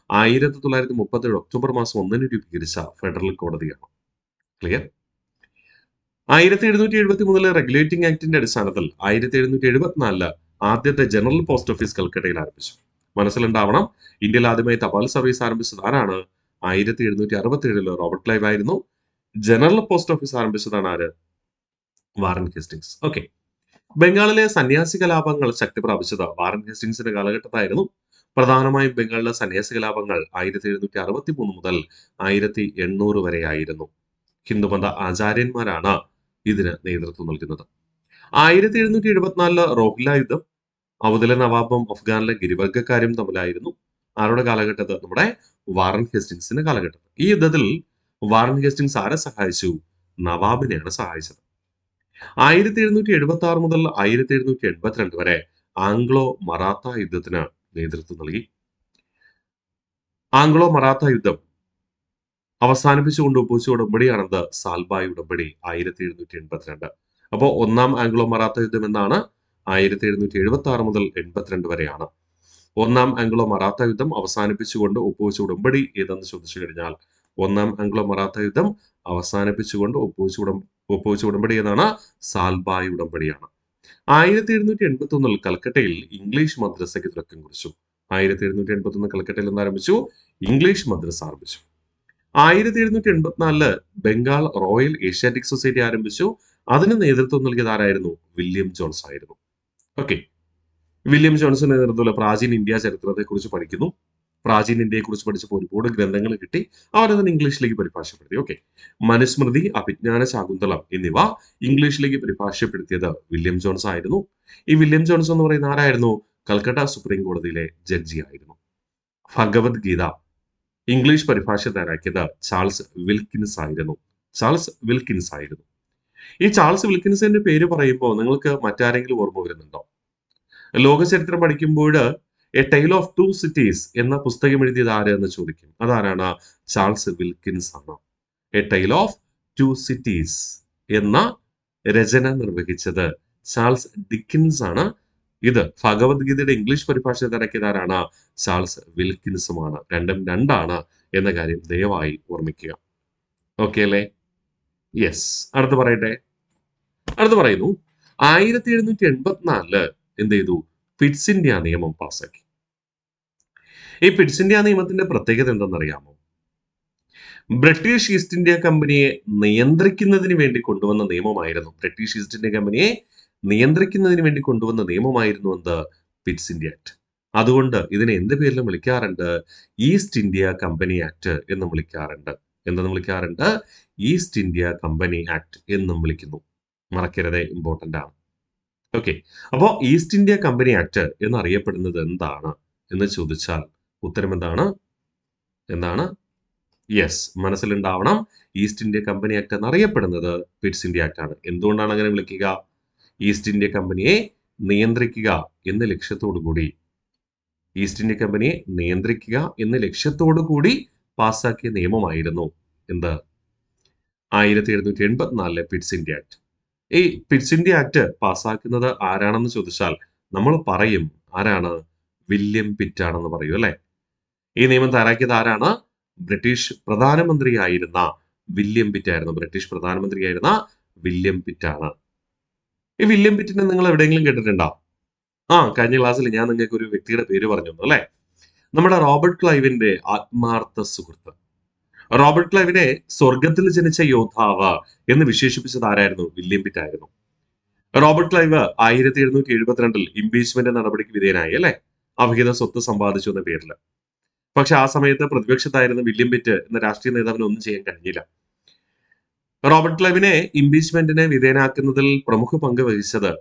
1937 ഒക്ടോബർ മാസം 1 രൂപീകരിച്ച ഫെഡറൽ കോടതിയാണ്. ക്ലിയർ? 1773 റെഗുലേറ്റിംഗ് ആക്ടിന്റെ അടിസ്ഥാനത്തിൽ 1774 ആദ്യത്തെ ജനറൽ പോസ്റ്റ് ഓഫീസ് കൽക്കട്ടയിൽ ആരംഭിച്ചു. മനസ്സിലുണ്ടാവണം, ഇന്ത്യയിൽ ആദ്യമായി തപാൽ സർവീസ് ആരംഭിച്ചത് ആരാണ്? 1767 റോബർട്ട് ക്ലൈവ് ആയിരുന്നു. ജനറൽ പോസ്റ്റ് ഓഫീസ് ആരംഭിച്ചതാണ് ആര്? Warren Hastings. ഓക്കെ. ബംഗാളിലെ സന്യാസി കലാപങ്ങൾ ശക്തി പ്രാപിച്ചത് വാറൻ ഹേസ്റ്റിങ്സിന്റെ കാലഘട്ടത്തായിരുന്നു. പ്രധാനമായും ബംഗാളിലെ സന്യാസി കലാപങ്ങൾ 1763 മുതൽ 1800 വരെ ആയിരുന്നു. ഹിന്ദുമത ആചാര്യന്മാരാണ് ഇതിന് നേതൃത്വം നൽകുന്നത്. 1774 റോഹില്ല യുദ്ധം ഔദിലെ നവാബും അഫ്ഗാനിലെ ഗിരിവർഗക്കാരും തമ്മിലായിരുന്നു. ആരുടെ കാലഘട്ടത്ത്? നമ്മുടെ വാറൻ ഹേസ്റ്റിങ്സിന്റെ കാലഘട്ടത്ത്. ഈ യുദ്ധത്തിൽ വാറൻ ഹേസ്റ്റിങ്സ് ആരെ സഹായിച്ചു? നവാബിനെയാണ് സഹായിച്ചത്. 1776 മുതൽ 1782 വരെ ആംഗ്ലോ മറാത്ത യുദ്ധത്തിന് നേതൃത്വം നൽകി. ആംഗ്ലോ മറാത്ത യുദ്ധം അവസാനിപ്പിച്ചുകൊണ്ട് ഒപ്പുവെച്ച ഉടമ്പടിയാണത് സാൽബായ് ഉടമ്പടി 1782. അപ്പോൾ ഒന്നാം ആംഗ്ലോ മറാത്ത യുദ്ധം എന്നാണ് 1776 മുതൽ 82 വരെയാണ്. ഒന്നാം ആംഗ്ലോ മറാത്ത യുദ്ധം അവസാനിപ്പിച്ചുകൊണ്ട് ഒപ്പുവെച്ച ഉടമ്പടി ഏതെന്ന് ചോദിച്ചു കഴിഞ്ഞാൽ ഒന്നാം ആംഗ്ലോ മറാത്ത യുദ്ധം അവസാനിപ്പിച്ചുകൊണ്ട് ഒപ്പുവെച്ച ഉടമ്പടി ഏതാണ്? സാൽബായ് ഉടമ്പടിയാണ്. 1781 കൽക്കട്ടയിൽ ഇംഗ്ലീഷ് മദ്രസയ്ക്ക് തുടക്കം കുറിച്ചു. 1781 കൽക്കട്ടയിൽ നിന്ന് ആരംഭിച്ചു, ഇംഗ്ലീഷ് മദ്രസ ആരംഭിച്ചു. 1784 ബംഗാൾ റോയൽ ഏഷ്യാറ്റിക് സൊസൈറ്റി ആരംഭിച്ചു. അതിന് നേതൃത്വം നൽകിയത് ആരായിരുന്നു? വില്യം ജോൺസ് ആയിരുന്നു. ഓക്കെ, വില്യം ജോൺസിന്റെ നേതൃത്വത്തിലുള്ള പ്രാചീന ഇന്ത്യ ചരിത്രത്തെ കുറിച്ച് പഠിക്കുന്നു. പ്രാചീന ഇന്ത്യയെ കുറിച്ച് പഠിച്ചപ്പോൾ ഒരുപാട് ഗ്രന്ഥങ്ങൾ കിട്ടി. അവരതിന് ഇംഗ്ലീഷിലേക്ക് പരിഭാഷപ്പെടുത്തി. ഓക്കെ, മനുസ്മൃതി, അഭിജ്ഞാന ശാകുന്തളം എന്നിവ ഇംഗ്ലീഷിലേക്ക് പരിഭാഷപ്പെടുത്തിയത് വില്യം ജോൺസ് ആയിരുന്നു. ഈ വില്യം ജോൺസ് എന്ന് പറയുന്ന ആരായിരുന്നു? കൽക്കട്ട സുപ്രീം കോടതിയിലെ ജഡ്ജി ആയിരുന്നു. ഭഗവത്ഗീത ഇംഗ്ലീഷ് പരിഭാഷ തയ്യാറാക്കിയത് ചാൾസ് വിൽക്കിൻസ് ആയിരുന്നു. ഈ ചാൾസ് വിൽക്കിൻസിന്റെ പേര് പറയുമ്പോൾ നിങ്ങൾക്ക് മറ്റാരെങ്കിലും ഓർമ്മ വരുന്നുണ്ടോ? ലോക ചരിത്രം പഠിക്കുമ്പോൾ A tile of two cities എന്ന പുസ്തകം എഴുതിയത് ആര് എന്ന് ചോദിക്കും. അതാരാണ്? ചാൾസ് വിൽക്കിൻസ് ആണ്. A tile of two cities എന്ന രചന നിർവഹിച്ചത് ചാൾസ് ഡിക്കിൻസ് ആണ്. ഇത് ഭഗവത്ഗീതയുടെ ഇംഗ്ലീഷ് പരിഭാഷ തയ്യാറാക്കിയത് ആരാണ്? ചാൾസ് വിൽക്കിൻസുമാണ്. രണ്ടും രണ്ടാണ് എന്ന കാര്യം ദയവായി ഓർമ്മിക്കുക. ഓക്കെ അല്ലേ? യെസ്. അടുത്ത് പറയുന്നു 1784 എന്ത് ചെയ്തു? പിറ്റ്സ് ഇന്ത്യ നിയമം പാസാക്കി. ഈ പിറ്റ്സ് ഇന്ത്യ നിയമത്തിന്റെ പ്രത്യേകത എന്തെന്നറിയാമോ? ബ്രിട്ടീഷ് ഈസ്റ്റ് ഇന്ത്യ കമ്പനിയെ നിയന്ത്രിക്കുന്നതിന് വേണ്ടി കൊണ്ടുവന്ന നിയമമായിരുന്നു. ബ്രിട്ടീഷ് ഈസ്റ്റ് ഇന്ത്യ കമ്പനിയെ നിയന്ത്രിക്കുന്നതിന് വേണ്ടി കൊണ്ടുവന്ന നിയമമായിരുന്നു എന്ത്? Pitt's India act. അതുകൊണ്ട് ഇതിനെ എന്ത് പേരിലും വിളിക്കാറുണ്ട്? ഈസ്റ്റ് ഇന്ത്യ കമ്പനി ആക്ട് എന്നും വിളിക്കാറുണ്ട്. എന്തെന്ന് വിളിക്കാറുണ്ട്? ഈസ്റ്റ് ഇന്ത്യ കമ്പനി ആക്ട് എന്നും വിളിക്കുന്നു. മറക്കരുത്, ഇമ്പോർട്ടന്റ് ആണ്. ഓക്കെ, അപ്പോ ഈസ്റ്റ് ഇന്ത്യ കമ്പനി ആക്ട് എന്നറിയപ്പെടുന്നത് എന്താണ് എന്ന് ചോദിച്ചാൽ ഉത്തരം എന്താണ്? യെസ്, മനസ്സിലുണ്ടാവണം. ഈസ്റ്റ് ഇന്ത്യ കമ്പനി ആക്ട് എന്നറിയപ്പെടുന്നത് പിറ്റ്സ് ഇന്ത്യ ആക്ട് ആണ്. എന്തുകൊണ്ടാണ് അങ്ങനെ വിളിക്കുക? ഈസ്റ്റ് ഇന്ത്യ കമ്പനിയെ നിയന്ത്രിക്കുക എന്ന ലക്ഷ്യത്തോടു കൂടി പാസാക്കിയ നിയമമായിരുന്നു എന്ത്? 1784 പിറ്റ്സ് ഇന്ത്യ ആക്ട്. ഈ പിറ്റ്സ് ഇന്ത്യ ആക്ട് പാസാക്കുന്നത് ആരാണെന്ന് ചോദിച്ചാൽ നമ്മൾ പറയും ആരാണ്? വില്യം പിറ്റ് ആണെന്ന് പറയൂ അല്ലെ? ഈ നിയമം തയ്യാറാക്കിയത് ആരാണ്? ബ്രിട്ടീഷ് പ്രധാനമന്ത്രിയായിരുന്ന വില്യം പിറ്റ് ആയിരുന്നു. വില്യം പിറ്റ് ആണ്. ഈ വില്യം പിറ്റിനെ നിങ്ങൾ എവിടെയെങ്കിലും കേട്ടിട്ടുണ്ടോ? കഴിഞ്ഞ ക്ലാസ്സിൽ ഞാൻ നിങ്ങൾക്ക് ഒരു വ്യക്തിയുടെ പേര് പറഞ്ഞു അല്ലെ? നമ്മുടെ റോബർട്ട് ക്ലൈവിന്റെ ആത്മാർത്ഥ സുഹൃത്ത്. റോബർട്ട് ക്ലൈവിനെ സ്വർഗത്തിൽ ജനിച്ച യോദ്ധാവ് എന്ന് വിശേഷിപ്പിച്ചത് ആരായിരുന്നു? വില്യം പിറ്റ് ആയിരുന്നു. റോബർട്ട് ക്ലൈവ് 1772 ഇംപീച്ച്മെന്റ് നടപടിക്ക് വിധേയനായി അല്ലെ? അവിഹിത സ്വത്ത് സമ്പാദിച്ചു എന്ന പേരിൽ. പക്ഷെ ആ സമയത്ത് പ്രതിപക്ഷത്തായിരുന്ന വില്യം പിറ്റ് എന്ന രാഷ്ട്രീയ നേതാവിന് ഒന്നും ചെയ്യാൻ കഴിഞ്ഞില്ല. റോബർട്ട് ക്ലൈവിനെ ഇംപീച്ച്മെന്റിനെ വിധേയനാക്കുന്നതിൽ പ്രമുഖ പങ്ക് വഹിച്ചത്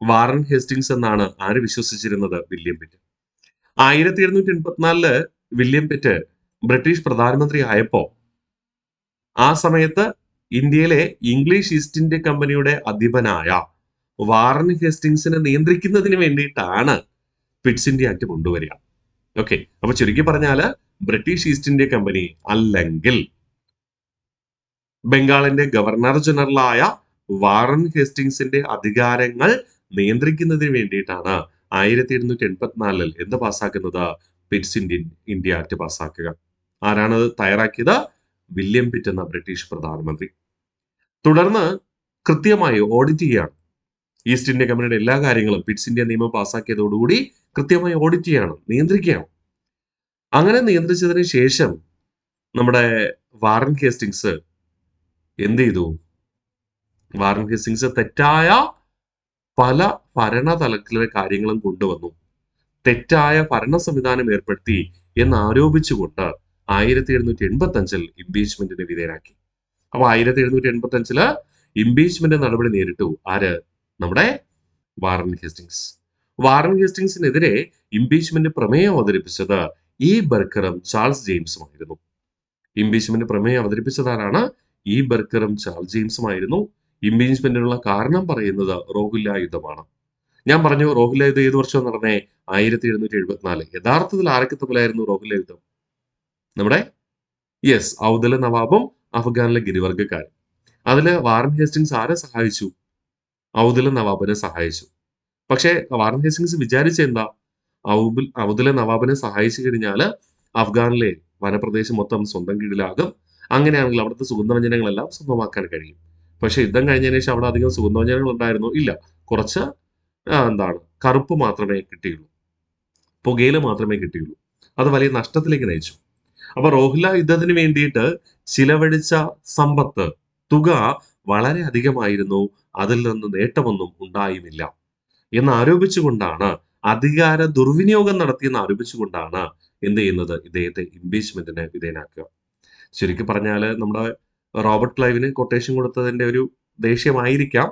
വാറൻ ഹേസ്റ്റിങ്സ് എന്നാണ് ആര് വിശ്വസിച്ചിരുന്നത്? William Pitt. 1784 William Pitt British പ്രധാനമന്ത്രി ആയപ്പോ ആ സമയത്ത് ഇന്ത്യയിലെ ഇംഗ്ലീഷ് ഈസ്റ്റ് ഇന്ത്യ കമ്പനിയുടെ അധിപനായ വാറൻ ഹേസ്റ്റിങ്സിനെ നിയന്ത്രിക്കുന്നതിന് വേണ്ടിയിട്ടാണ് പിറ്റ്സ് ഇന്ത്യ ആക്ട് കൊണ്ടുവരിക. ഓക്കെ, അപ്പൊ ചുരുക്കി പറഞ്ഞാല് ബ്രിട്ടീഷ് ഈസ്റ്റ് ഇന്ത്യ കമ്പനി അല്ലെങ്കിൽ ബംഗാളിന്റെ ഗവർണർ ജനറലായ വാറൻ ഹേസ്റ്റിങ്സിന്റെ അധികാരങ്ങൾ നിയന്ത്രിക്കുന്നതിന് വേണ്ടിയിട്ടാണ് 1784 എന്ത് പാസ്സാക്കുന്നത്? പിറ്റ്സ് ഇന്ത്യ ആക്ട് പാസ്സാക്കുക. ആരാണത് തയ്യാറാക്കിയത്? വില്യം പിറ്റ് എന്ന ബ്രിട്ടീഷ് പ്രധാനമന്ത്രി. തുടർന്ന് കൃത്യമായി ഓഡിറ്റ് ചെയ്യുകയാണ്. ഈസ്റ്റ് ഇന്ത്യ കമ്പനിയുടെ എല്ലാ കാര്യങ്ങളും പിറ്റ്സ് ഇന്ത്യ നിയമം പാസ്സാക്കിയതോടുകൂടി കൃത്യമായി ഓഡിറ്റ് ചെയ്യണം, നിയന്ത്രിക്കുകയാണ്. അങ്ങനെ നിയന്ത്രിച്ചതിന് ശേഷം നമ്മുടെ വാറൻ ഹേസ്റ്റിങ്സ് എന്ത് ചെയ്തു? വാറൻ ഹേസ്റ്റിങ്സ് തെറ്റായ പല ഭരണതലത്തിലെ കാര്യങ്ങളും കൊണ്ടുവന്നു. തെറ്റായ ഭരണ സംവിധാനം ഏർപ്പെടുത്തി എന്നാരോപിച്ചുകൊണ്ട് 1785 ഇംപീച്ച്മെന്റിന് വിധേയനാക്കി. അപ്പൊ 1785 ഇംപീച്ച്മെന്റ് നടപടി നേരിട്ടു ആര്? നമ്മുടെ വാറൻ ഹേസ്റ്റിങ്സ്. വാറൻ ഹേസ്റ്റിങ്സിനെതിരെ ഇംപീച്ച്മെന്റ് പ്രമേയം അവതരിപ്പിച്ചത് ഇ ബർക്കറും ചാൾസ് ജെയിംസുമായിരുന്നു. ഇംപീച്ച്മെന്റ് പ്രമേയം അവതരിപ്പിച്ചതാരാണ്? E ബർക്കറും Charles ജെയിംസുമായിരുന്നു. ഇംപീച്ച്മെന്റിനുള്ള കാരണം പറയുന്നത് റോഹില്ല യുദ്ധമാണ്. ഞാൻ പറഞ്ഞു റോഹില്ല യുദ്ധം ഏത് വർഷം നടന്നേ? 1774. യഥാർത്ഥത്തിൽ ആരൊക്കെ തമ്മിലായിരുന്നു റോഹില്ല യുദ്ധം? നമ്മുടെ ഔദല നവാബും അഫ്ഗാനിലെ ഗിരിവർഗക്കാരും. അതില് വാറൻ ഹേസ്റ്റിങ്സ് ആരെ സഹായിച്ചു? ഔദല നവാബിനെ സഹായിച്ചു. പക്ഷേ വാറൻ ഹേസ്റ്റിങ്സ് വിചാരിച്ച എന്താ? ഔദല നവാബിനെ സഹായിച്ചു കഴിഞ്ഞാല് അഫ്ഗാനിലെ വനപ്രദേശം മൊത്തം സ്വന്തം കീഴിലാകും. അങ്ങനെയാണെങ്കിൽ അവിടുത്തെ സുഗന്ധവ്യഞ്ജനങ്ങളെല്ലാം സ്വന്തമാക്കാൻ കഴിയും. പക്ഷെ യുദ്ധം കഴിഞ്ഞതിന് ശേഷം അവിടെ അധികം സുഗന്ധവ്യഞ്ജനങ്ങൾ ഉണ്ടായിരുന്നു ഇല്ല. കുറച്ച് കറുപ്പ് മാത്രമേ കിട്ടിയുള്ളൂ. പുകയില മാത്രമേ കിട്ടിയുള്ളൂ. അത് വലിയ നഷ്ടത്തിലേക്ക് നയിച്ചു. അപ്പൊ റോഹില്ല യുദ്ധത്തിന് വേണ്ടിയിട്ട് ചിലവഴിച്ച സമ്പത്ത് തുക വളരെ അധികമായിരുന്നു. അതിൽ നിന്ന് നേട്ടമൊന്നും ഉണ്ടായുമില്ല എന്ന് ആരോപിച്ചുകൊണ്ടാണ്, അധികാര ദുർവിനിയോഗം നടത്തിയെന്ന് ആരോപിച്ചുകൊണ്ടാണ് എന്ത് ചെയ്യുന്നത്, ഇദ്ദേഹത്തെ ഇംപീച്ച്മെന്റിന് വിധേയനാക്കുക. ശരിക്കും പറഞ്ഞാൽ നമ്മുടെ റോബർട്ട് ക്ലൈവിന് കൊട്ടേഷൻ കൊടുത്തതിന്റെ ഒരു ദേഷ്യമായിരിക്കാം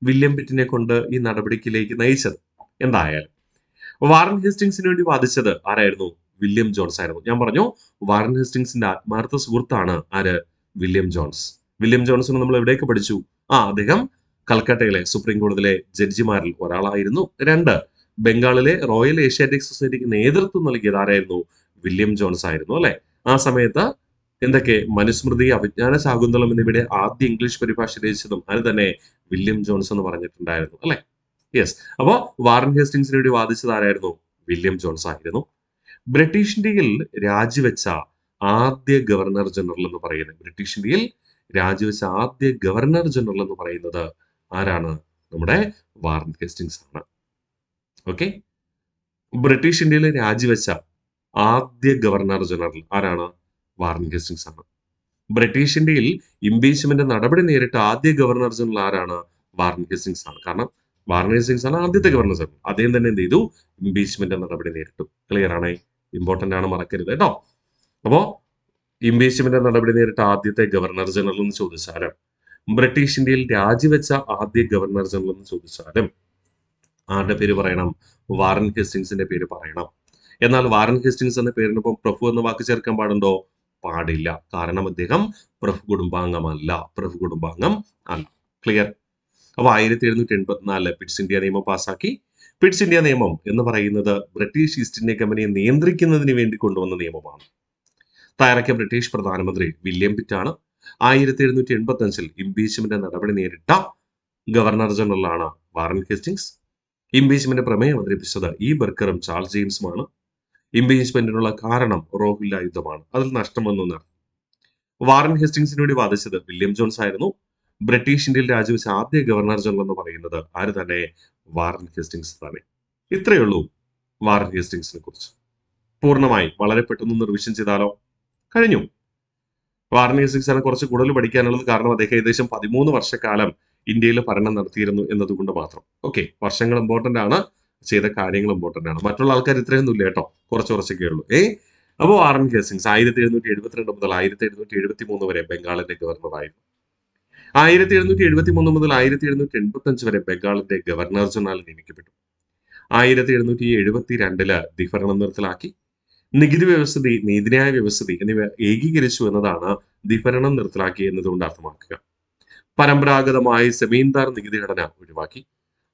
വില്യം പിറ്റിനെ കൊണ്ട് ഈ നടപടിക്കിലേക്ക് നയിച്ചത്. എന്തായാലും വാറൻ ഹേസ്റ്റിങ്സിന് വേണ്ടി വാദിച്ചത് ആരായിരുന്നു? വില്യം ജോൺസ് ആയിരുന്നു. ഞാൻ പറഞ്ഞു, വാറൻ ഹേസ്റ്റിങ്സിന്റെ ആത്മാർത്ഥ സുഹൃത്താണ് ആര്? William Jones. വില്യം ജോൺസിനെ നമ്മൾ എവിടെയൊക്കെ പഠിച്ചു? അദ്ദേഹം കൽക്കട്ടയിലെ സുപ്രീം കോടതിയിലെ ജഡ്ജിമാരിൽ ഒരാളായിരുന്നു. 2, ബംഗാളിലെ റോയൽ ഏഷ്യാറ്റിക് സൊസൈറ്റിക്ക് നേതൃത്വം നൽകിയത് ആരായിരുന്നു? വില്യം ജോൺസ് ആയിരുന്നു, അല്ലെ? ആ സമയത്ത് എന്തൊക്കെ മനുസ്മൃതി, അഭിജ്ഞാന ശാകുന്തളം എന്നിവയുടെ ആദ്യ ഇംഗ്ലീഷ് പരിഭാഷ രചിച്ചതും അത് തന്നെ വില്യം ജോൺസ് എന്ന് പറഞ്ഞിട്ടുണ്ടായിരുന്നു, അല്ലെ? യെസ്. അപ്പോ വാറൻ ഹേസ്റ്റിങ്സിന് വേണ്ടി വാദിച്ചത് ആരായിരുന്നു? വില്യം ജോൺസ് ആയിരുന്നു. ബ്രിട്ടീഷ് ഇന്ത്യയിൽ രാജിവെച്ച ആദ്യ ഗവർണർ ജനറൽ എന്ന് പറയുന്നത്, ബ്രിട്ടീഷ് ഇന്ത്യയിൽ രാജിവെച്ച ആദ്യ ഗവർണർ ജനറൽ എന്ന് പറയുന്നത് ആരാണ്? നമ്മുടെ വാറൻ ഹേസ്റ്റിങ്സ് ആണ്. ഓക്കെ. ബ്രിട്ടീഷ് ഇന്ത്യയിൽ രാജിവെച്ച ആദ്യ ഗവർണർ ജനറൽ ആരാണ്? വാറൻ ഹേസ്റ്റിങ്സ് ആണ്. ബ്രിട്ടീഷ് ഇന്ത്യയിൽ ഇംപീച്ച്മെന്റ് നടപടി നേരിട്ട ആദ്യ ഗവർണർ ജനറൽ ആരാണ്? വാറൻ ഹേസ്റ്റിങ്സ് ആണ്. കാരണം വാറൻ ഹേസ്റ്റിങ്സ് ആണ് ആദ്യത്തെ ഗവർണർ ജനറൽ. അദ്ദേഹം തന്നെ എന്ത് ചെയ്തു? ഇംപീച്ച്മെന്റ് നടപടി നേരിട്ടു. ക്ലിയർ ആണ്? ഇമ്പോർട്ടന്റ് ആണ്, മറക്കരുത് കേട്ടോ. അപ്പോ ഇംപീച്ച്മെന്റ് നടപടി നേരിട്ട ആദ്യത്തെ ഗവർണർ ജനറൽ എന്ന് ചോദിച്ചാലും, ബ്രിട്ടീഷ് ഇന്ത്യയിൽ രാജിവെച്ച ആദ്യ ഗവർണർ ജനറൽ എന്ന് ചോദിച്ചാലും ആരുടെ പേര് പറയണം? വാറൻ ഹേസ്റ്റിങ്സിന്റെ പേര് പറയണം. എന്നാൽ വാറൻ ഹേസ്റ്റിങ്സ് എന്ന പേരിനൊപ്പം പ്രഭു എന്ന വാക്ക് ചേർക്കാൻ പാടുണ്ടോ? പാടില്ല. കാരണം അദ്ദേഹം പ്രഭു കുടുംബാംഗമല്ല. പ്രഭു കുടുംബാംഗം അല്ല. ക്ലിയർ? അപ്പൊ 1784 പിറ്റ്സ് ഇന്ത്യ നിയമം പാസാക്കി. പിറ്റ്സ് ഇന്ത്യ നിയമം എന്ന് പറയുന്നത് ബ്രിട്ടീഷ് ഈസ്റ്റ് ഇന്ത്യ കമ്പനിയെ നിയന്ത്രിക്കുന്നതിന് വേണ്ടി കൊണ്ടുവന്ന നിയമമാണ്. തയ്യാറാക്കിയ ബ്രിട്ടീഷ് പ്രധാനമന്ത്രി വില്യം പിറ്റ് ആണ്. 1785 ഇംപീച്ച്മെന്റ് നടപടി നേരിട്ട ഗവർണർ ജനറലാണ് വാറൻ ഹേസ്റ്റിങ്സ്. ഇംപീച്ച്മെന്റ് പ്രമേയം അവതരിപ്പിച്ചത് ഇ ബർക്കറും ചാൾസ് ജെയിംസുമാണ്. ഇംപീച്ച്മെന്റിനുള്ള കാരണം റോഹില്ല യുദ്ധമാണ്. അതിൽ നഷ്ടമൊന്നും. വാറൻ ഹേസ്റ്റിങ്സിന് വേണ്ടി വാദിച്ചത് വില്യം ജോൺസ് ആയിരുന്നു. ബ്രിട്ടീഷ് ഇന്ത്യയിൽ രാജിവെച്ച ആദ്യ ഗവർണർ ജനറൽ എന്ന് പറയുന്നത് ആര് തന്നെ? വാറൻ ഹേസ്റ്റിങ്സ് തന്നെ. ഇത്രയേ ഉള്ളൂ വാറൻ ഹേസ്റ്റിങ്സിനെ കുറിച്ച്. പൂർണ്ണമായി വളരെ പെട്ടെന്ന് റിവിഷൻ ചെയ്താലോ? കഴിഞ്ഞു. വാറൻ ഹേസ്റ്റിങ്സ് ആണ് കുറച്ച് കൂടുതൽ പഠിക്കാനുള്ളത്. കാരണം അദ്ദേഹം ഏകദേശം 13 വർഷക്കാലം ഇന്ത്യയിൽ ഭരണം നടത്തിയിരുന്നു എന്നതുകൊണ്ട് മാത്രം. ഓക്കെ, വർഷങ്ങൾ ഇമ്പോർട്ടന്റ് ആണ്, ചെയ്ത കാര്യങ്ങൾ ഇമ്പോർട്ടന്റ് ആണ്. മറ്റുള്ള ആൾക്കാർ ഇത്രയൊന്നും ഇല്ല കേട്ടോ, കുറച്ചൊക്കെ ഉള്ളൂ. അപ്പോൾ വാറൻ ഹേസ്റ്റിങ്സ് 1772 മുതൽ 1773 വരെ ബംഗാളിന്റെ ഗവർണറായിരുന്നു. 1773 മുതൽ 1785 വരെ ബംഗാളിന്റെ ഗവർണർ ജനറൽ നിയമിക്കപ്പെട്ടു. 1772 ദ്വിഭരണം നിർത്തലാക്കി. നികുതി വ്യവസ്ഥിതി, നീതിന്യായ വ്യവസ്ഥിതി എന്നിവ ഏകീകരിച്ചു എന്നതാണ് ദ്വിഭരണം നിർത്തലാക്കി എന്നതുകൊണ്ട് അർത്ഥമാക്കുക. പരമ്പരാഗതമായി സെമീന്ദാർ നികുതി ഘടന ഒഴിവാക്കി.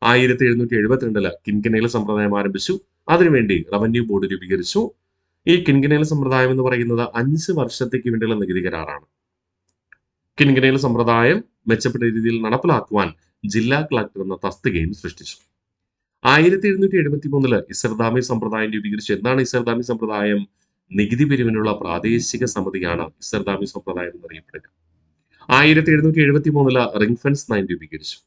1772 കിൻകനേൽ സമ്പ്രദായം ആരംഭിച്ചു. അതിനുവേണ്ടി റവന്യൂ ബോർഡ് രൂപീകരിച്ചു. ഈ കിൻകനേൽ സമ്പ്രദായം എന്ന് പറയുന്നത് 5 വർഷത്തേക്ക് വേണ്ടിയുള്ള നികുതി കരാറാണ്. കിൻകനേൽ സമ്പ്രദായം മെച്ചപ്പെട്ട രീതിയിൽ നടപ്പിലാക്കുവാൻ ജില്ലാ കളക്ടർ എന്ന തസ്തികയും സൃഷ്ടിച്ചു. 1773 ഇസർദാമി സമ്പ്രദായം രൂപീകരിച്ചു. എന്താണ് ഇസർദാമി സമ്പ്രദായം? നികുതി പിരിവിനുള്ള പ്രാദേശിക സമിതിയാണ് ഇസർദാമി സമ്പ്രദായം എന്നറിയപ്പെടുക. 1773 റിംഗ് ഫെൻസ് നയം രൂപീകരിച്ചു.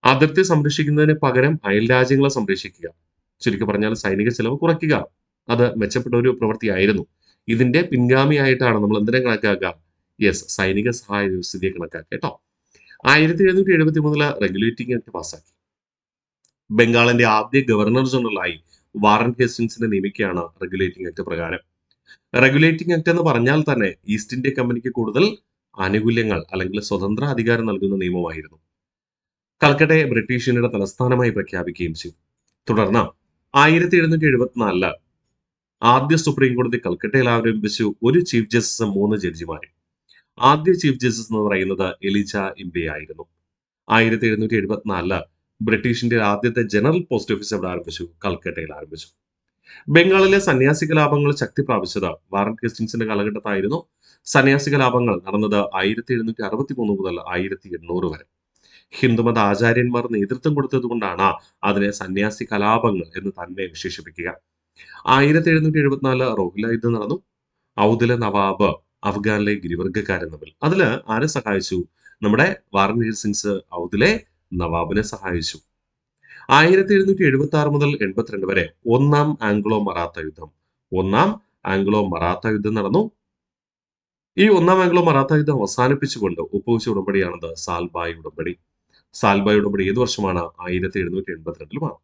അതിർത്തി സംരക്ഷിക്കുന്നതിന് പകരം അയൽ രാജ്യങ്ങളെ സംരക്ഷിക്കുക, ചുരുക്കി പറഞ്ഞാൽ സൈനിക ചെലവ് കുറയ്ക്കുക. അത് മെച്ചപ്പെട്ട ഒരു പ്രവൃത്തിയായിരുന്നു. ഇതിന്റെ പിൻഗാമിയായിട്ടാണ് നമ്മൾ എന്തിനെ കണക്കാക്കുക? യെസ്, സൈനിക സഹായ വ്യവസ്ഥിതിയെ കണക്കാക്കുക കേട്ടോ. 1773 റെഗുലേറ്റിംഗ് ആക്ട് പാസ്സാക്കി. ബംഗാളിന്റെ ആദ്യ ഗവർണർ ജനറലായി വാറൻ ഹേസ്റ്റിങ്സിനെ നിയമിക്കുകയാണ് റെഗുലേറ്റിംഗ് ആക്ട് പ്രകാരം. റെഗുലേറ്റിംഗ് ആക്ട് എന്ന് പറഞ്ഞാൽ തന്നെ ഈസ്റ്റ് ഇന്ത്യ കമ്പനിക്ക് കൂടുതൽ ആനുകൂല്യങ്ങൾ അല്ലെങ്കിൽ സ്വതന്ത്ര അധികാരം നൽകുന്ന നിയമമായിരുന്നു. കൽക്കട്ടയെ ബ്രിട്ടീഷ് ഇന്ത്യയുടെ തലസ്ഥാനമായി പ്രഖ്യാപിക്കുകയും ചെയ്തു. തുടർന്ന് 1774 ആദ്യ സുപ്രീം കോടതി കൽക്കട്ടയിൽ ആരംഭിച്ചു. ഒരു ചീഫ് ജസ്റ്റിസും 3 ജഡ്ജിമാരും. ആദ്യ ചീഫ് ജസ്റ്റിസ് എന്ന് പറയുന്നത് എലിജ ഇംബെ ആയിരുന്നു. 1774 ബ്രിട്ടീഷിന്റെ ആദ്യത്തെ ജനറൽ പോസ്റ്റ് ഓഫീസ് എവിടെ ആരംഭിച്ചു? കൽക്കട്ടയിൽ ആരംഭിച്ചു. ബംഗാളിലെ സന്യാസി കലാപങ്ങൾ ശക്തി പ്രാപിച്ചത് വാറൻ ഹേസ്റ്റിങ്സിന്റെ കാലഘട്ടത്തായിരുന്നു. സന്യാസി കലാപങ്ങൾ നടന്നത് 1763 മുതൽ 1800 വരെ. ഹിന്ദുമത ആചാര്യന്മാർ നേതൃത്വം കൊടുത്തത് കൊണ്ടാണ് അതിനെ സന്യാസി കലാപങ്ങൾ എന്ന് തന്നെ വിശേഷിപ്പിക്കുക. 1774 റോഹില്ല യുദ്ധം നടന്നു. ഔദിലെ നവാബ് അഫ്ഗാനിലെ ഗിരിവർഗക്കാരൻ തമ്മിൽ. അതില് ആരെ സഹായിച്ചു? നമ്മുടെ വാറൻ ഹേസ്റ്റിങ്സ് ഔദിലെ നവാബിനെ സഹായിച്ചു. 1776 മുതൽ 82 വരെ ഒന്നാം ആംഗ്ലോ മറാത്ത യുദ്ധം. ഒന്നാം ആംഗ്ലോ മറാത്ത യുദ്ധം നടന്നു. ഈ ഒന്നാം ആംഗ്ലോ മറാത്ത യുദ്ധം അവസാനിപ്പിച്ചുകൊണ്ട് ഒപ്പുവെച്ച ഉടമ്പടിയാണത് സാൽബായ് ഉടമ്പടി. സാൽബായ് ഉടമ്പടി ഏത് വർഷമാണ്? 1782-ലാണ്.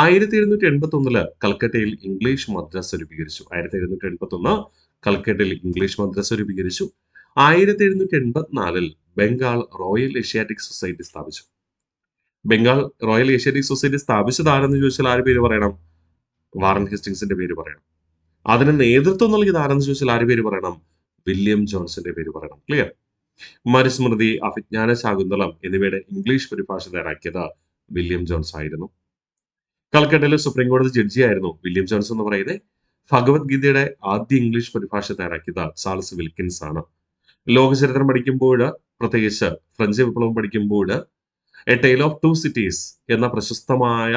1781 കൽക്കട്ടയിൽ ഇംഗ്ലീഷ് മദ്രസ രൂപീകരിച്ചു. 1781 കൽക്കട്ടയിൽ ഇംഗ്ലീഷ് മദ്രസ രൂപീകരിച്ചു. 1784 ബംഗാൾ റോയൽ ഏഷ്യാറ്റിക് സൊസൈറ്റി സ്ഥാപിച്ചു. ബംഗാൾ റോയൽ ഏഷ്യാറ്റിക് സൊസൈറ്റി സ്ഥാപിച്ചത് ആരെന്ന് ചോദിച്ചാൽ ആര് പേര് പറയണം? വാറൻ ഹേസ്റ്റിങ്സിന്റെ പേര് പറയണം. അതിന് നേതൃത്വം നൽകിയത് ആരെന്ന് ചോദിച്ചാൽ ആര് പേര് പറയണം? വില്യം ജോൺസിന്റെ പേര് പറയണം. ക്ലിയർ? മനുസ്മൃതി, അഭിജ്ഞാന ശാകുന്തളം എന്നിവയുടെ ഇംഗ്ലീഷ് പരിഭാഷ തയ്യാറാക്കിയത് വില്യം ജോൺസ് ആയിരുന്നു. കൽക്കട്ടയിലെ സുപ്രീം കോടതി ജഡ്ജിയായിരുന്നു വില്യം ജോൺസ് എന്ന് പറയുന്നത്. ഭഗവത്ഗീതയുടെ ആദ്യ ഇംഗ്ലീഷ് പരിഭാഷ തയ്യാറാക്കിയത് ചാൾസ് വിൽക്കിൻസ് ആണ്. ലോകചരിത്രം പഠിക്കുമ്പോൾ, പ്രത്യേകിച്ച് ഫ്രഞ്ച് വിപ്ലവം പഠിക്കുമ്പോൾ, A tale of two cities എന്ന പ്രശസ്തമായ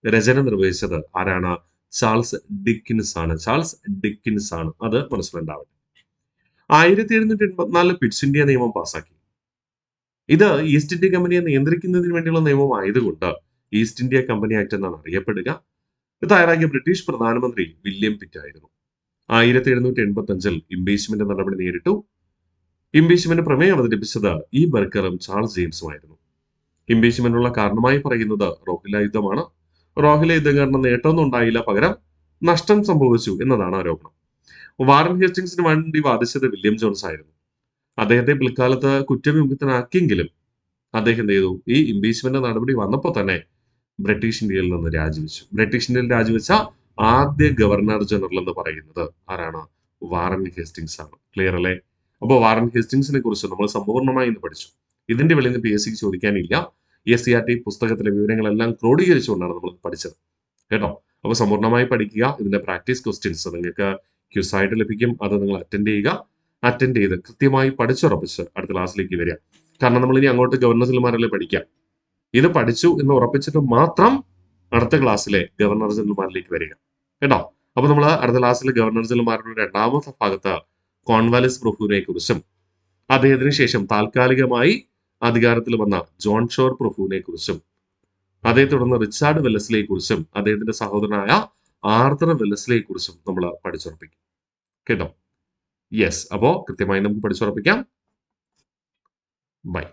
രചന നിർവഹിച്ചത് ആരാണ്? ചാൾസ് ഡിക്കിൻസ് ആണ്. ചാൾസ് ഡിക്കിൻസ് ആണ്. അത് മനസ്സിലുണ്ടാവട്ടെ. 1784 പിറ്റ്സ് ഇന്ത്യ നിയമം പാസാക്കി. ഇത് ഈസ്റ്റ് ഇന്ത്യ കമ്പനിയെ നിയന്ത്രിക്കുന്നതിന് വേണ്ടിയുള്ള നിയമമായതുകൊണ്ട് ഈസ്റ്റ് ഇന്ത്യ കമ്പനി ആക്ട് എന്നാണ് അറിയപ്പെടുക. ഇത് തയ്യാറാക്കിയ ബ്രിട്ടീഷ് പ്രധാനമന്ത്രി വില്യം പിറ്റ് ആയിരുന്നു. 1785 ഇംപീച്ച്മെന്റ് നടപടി നേരിട്ടു. ഇംപീച്ച്മെന്റ് പ്രമേയം അവതരിപ്പിച്ചത് ഇ ബർക്കറും ചാൾസ് ജെയിംസുമായിരുന്നു. ഇംപീച്ച്മെന്റിനുള്ള കാരണമായി പറയുന്നത് റോഹില്ല യുദ്ധമാണ്. റോഹില്ല യുദ്ധം കാരണം നേട്ടമൊന്നും ഉണ്ടായില്ല, പകരം നഷ്ടം സംഭവിച്ചു എന്നതാണ് ആരോപണം. വാറൻ ഹേസ്റ്റിങ്സിന് വേണ്ടി വാദിച്ചത് വില്യം ജോൺസ് ആയിരുന്നു. അദ്ദേഹത്തെ പിൽക്കാലത്ത് കുറ്റവിമുക്തനാക്കിയെങ്കിലും അദ്ദേഹം എന്ത് ചെയ്തു? ഈ ഇംപീച്ച്മെന്റ് നടപടി വന്നപ്പോൾ തന്നെ ബ്രിട്ടീഷ് ഇന്ത്യയിൽ നിന്ന് രാജിവെച്ചു. ബ്രിട്ടീഷ് ഇന്ത്യയിൽ രാജിവെച്ച ആദ്യ ഗവർണർ ജനറൽ എന്ന് പറയുന്നത് ആരാണ്? വാറൻ ഹേസ്റ്റിങ്സ് ആണ്. ക്ലിയർ അല്ലേ? അപ്പോൾ വാറൻ ഹേസ്റ്റിങ്സിനെ കുറിച്ച് നമ്മൾ സമ്പൂർണ്ണമായി ഇന്ന് പഠിച്ചു. ഇതിന്റെ വെളിയിൽ നിന്ന് PSC ചോദിക്കാനില്ല. SCERT പുസ്തകത്തിലെ വിവരങ്ങളെല്ലാം ക്രോഡീകരിച്ചുകൊണ്ടാണ് നമ്മൾ പഠിച്ചത് കേട്ടോ. അപ്പോൾ സമ്പൂർണ്ണമായി പഠിക്കുക. ഇതിന്റെ പ്രാക്ടീസ് ക്വസ്റ്റ്യൻസ് നിങ്ങൾക്ക് ക്യൂസായിട്ട് ലഭിക്കും. അത് നിങ്ങൾ അറ്റൻഡ് ചെയ്ത് കൃത്യമായി പഠിച്ചുറപ്പിച്ച് അടുത്ത ക്ലാസ്സിലേക്ക് വരിക. കാരണം നമ്മൾ ഇനി അങ്ങോട്ട് ഗവർണർ ജനറൽമാരല്ലേ പഠിക്കാം. ഇത് പഠിച്ചു എന്ന് ഉറപ്പിച്ചിട്ട് മാത്രം അടുത്ത ക്ലാസ്സിലെ ഗവർണർ ജനറൽമാരിലേക്ക് വരിക കേട്ടോ. അപ്പൊ നമ്മൾ അടുത്ത ക്ലാസ്സിൽ ഗവർണർ ജനറൽമാരുടെ രണ്ടാമത്തെ ഭാഗത്ത് കോൺവാലിസ് പ്രഭുവിനെ കുറിച്ചും അദ്ദേഹത്തിന് ശേഷം താൽക്കാലികമായി അധികാരത്തിൽ വന്ന ജോൺ ഷോർ പ്രഭുവിനെ കുറിച്ചും അതേ തുടർന്ന് റിച്ചാർഡ് വെല്ലസ്ലിയെ കുറിച്ചും അദ്ദേഹത്തിന്റെ സഹോദരനായ ആർത്തർ വെല്ലസ്ലിയെ കുറിച്ചും നമ്മൾ പഠിച്ചുറപ്പിക്കും കേട്ടോ. യെസ്, അപ്പോ കൃത്യമായി നമുക്ക് പഠിച്ചുറപ്പിക്കാം. ബൈ.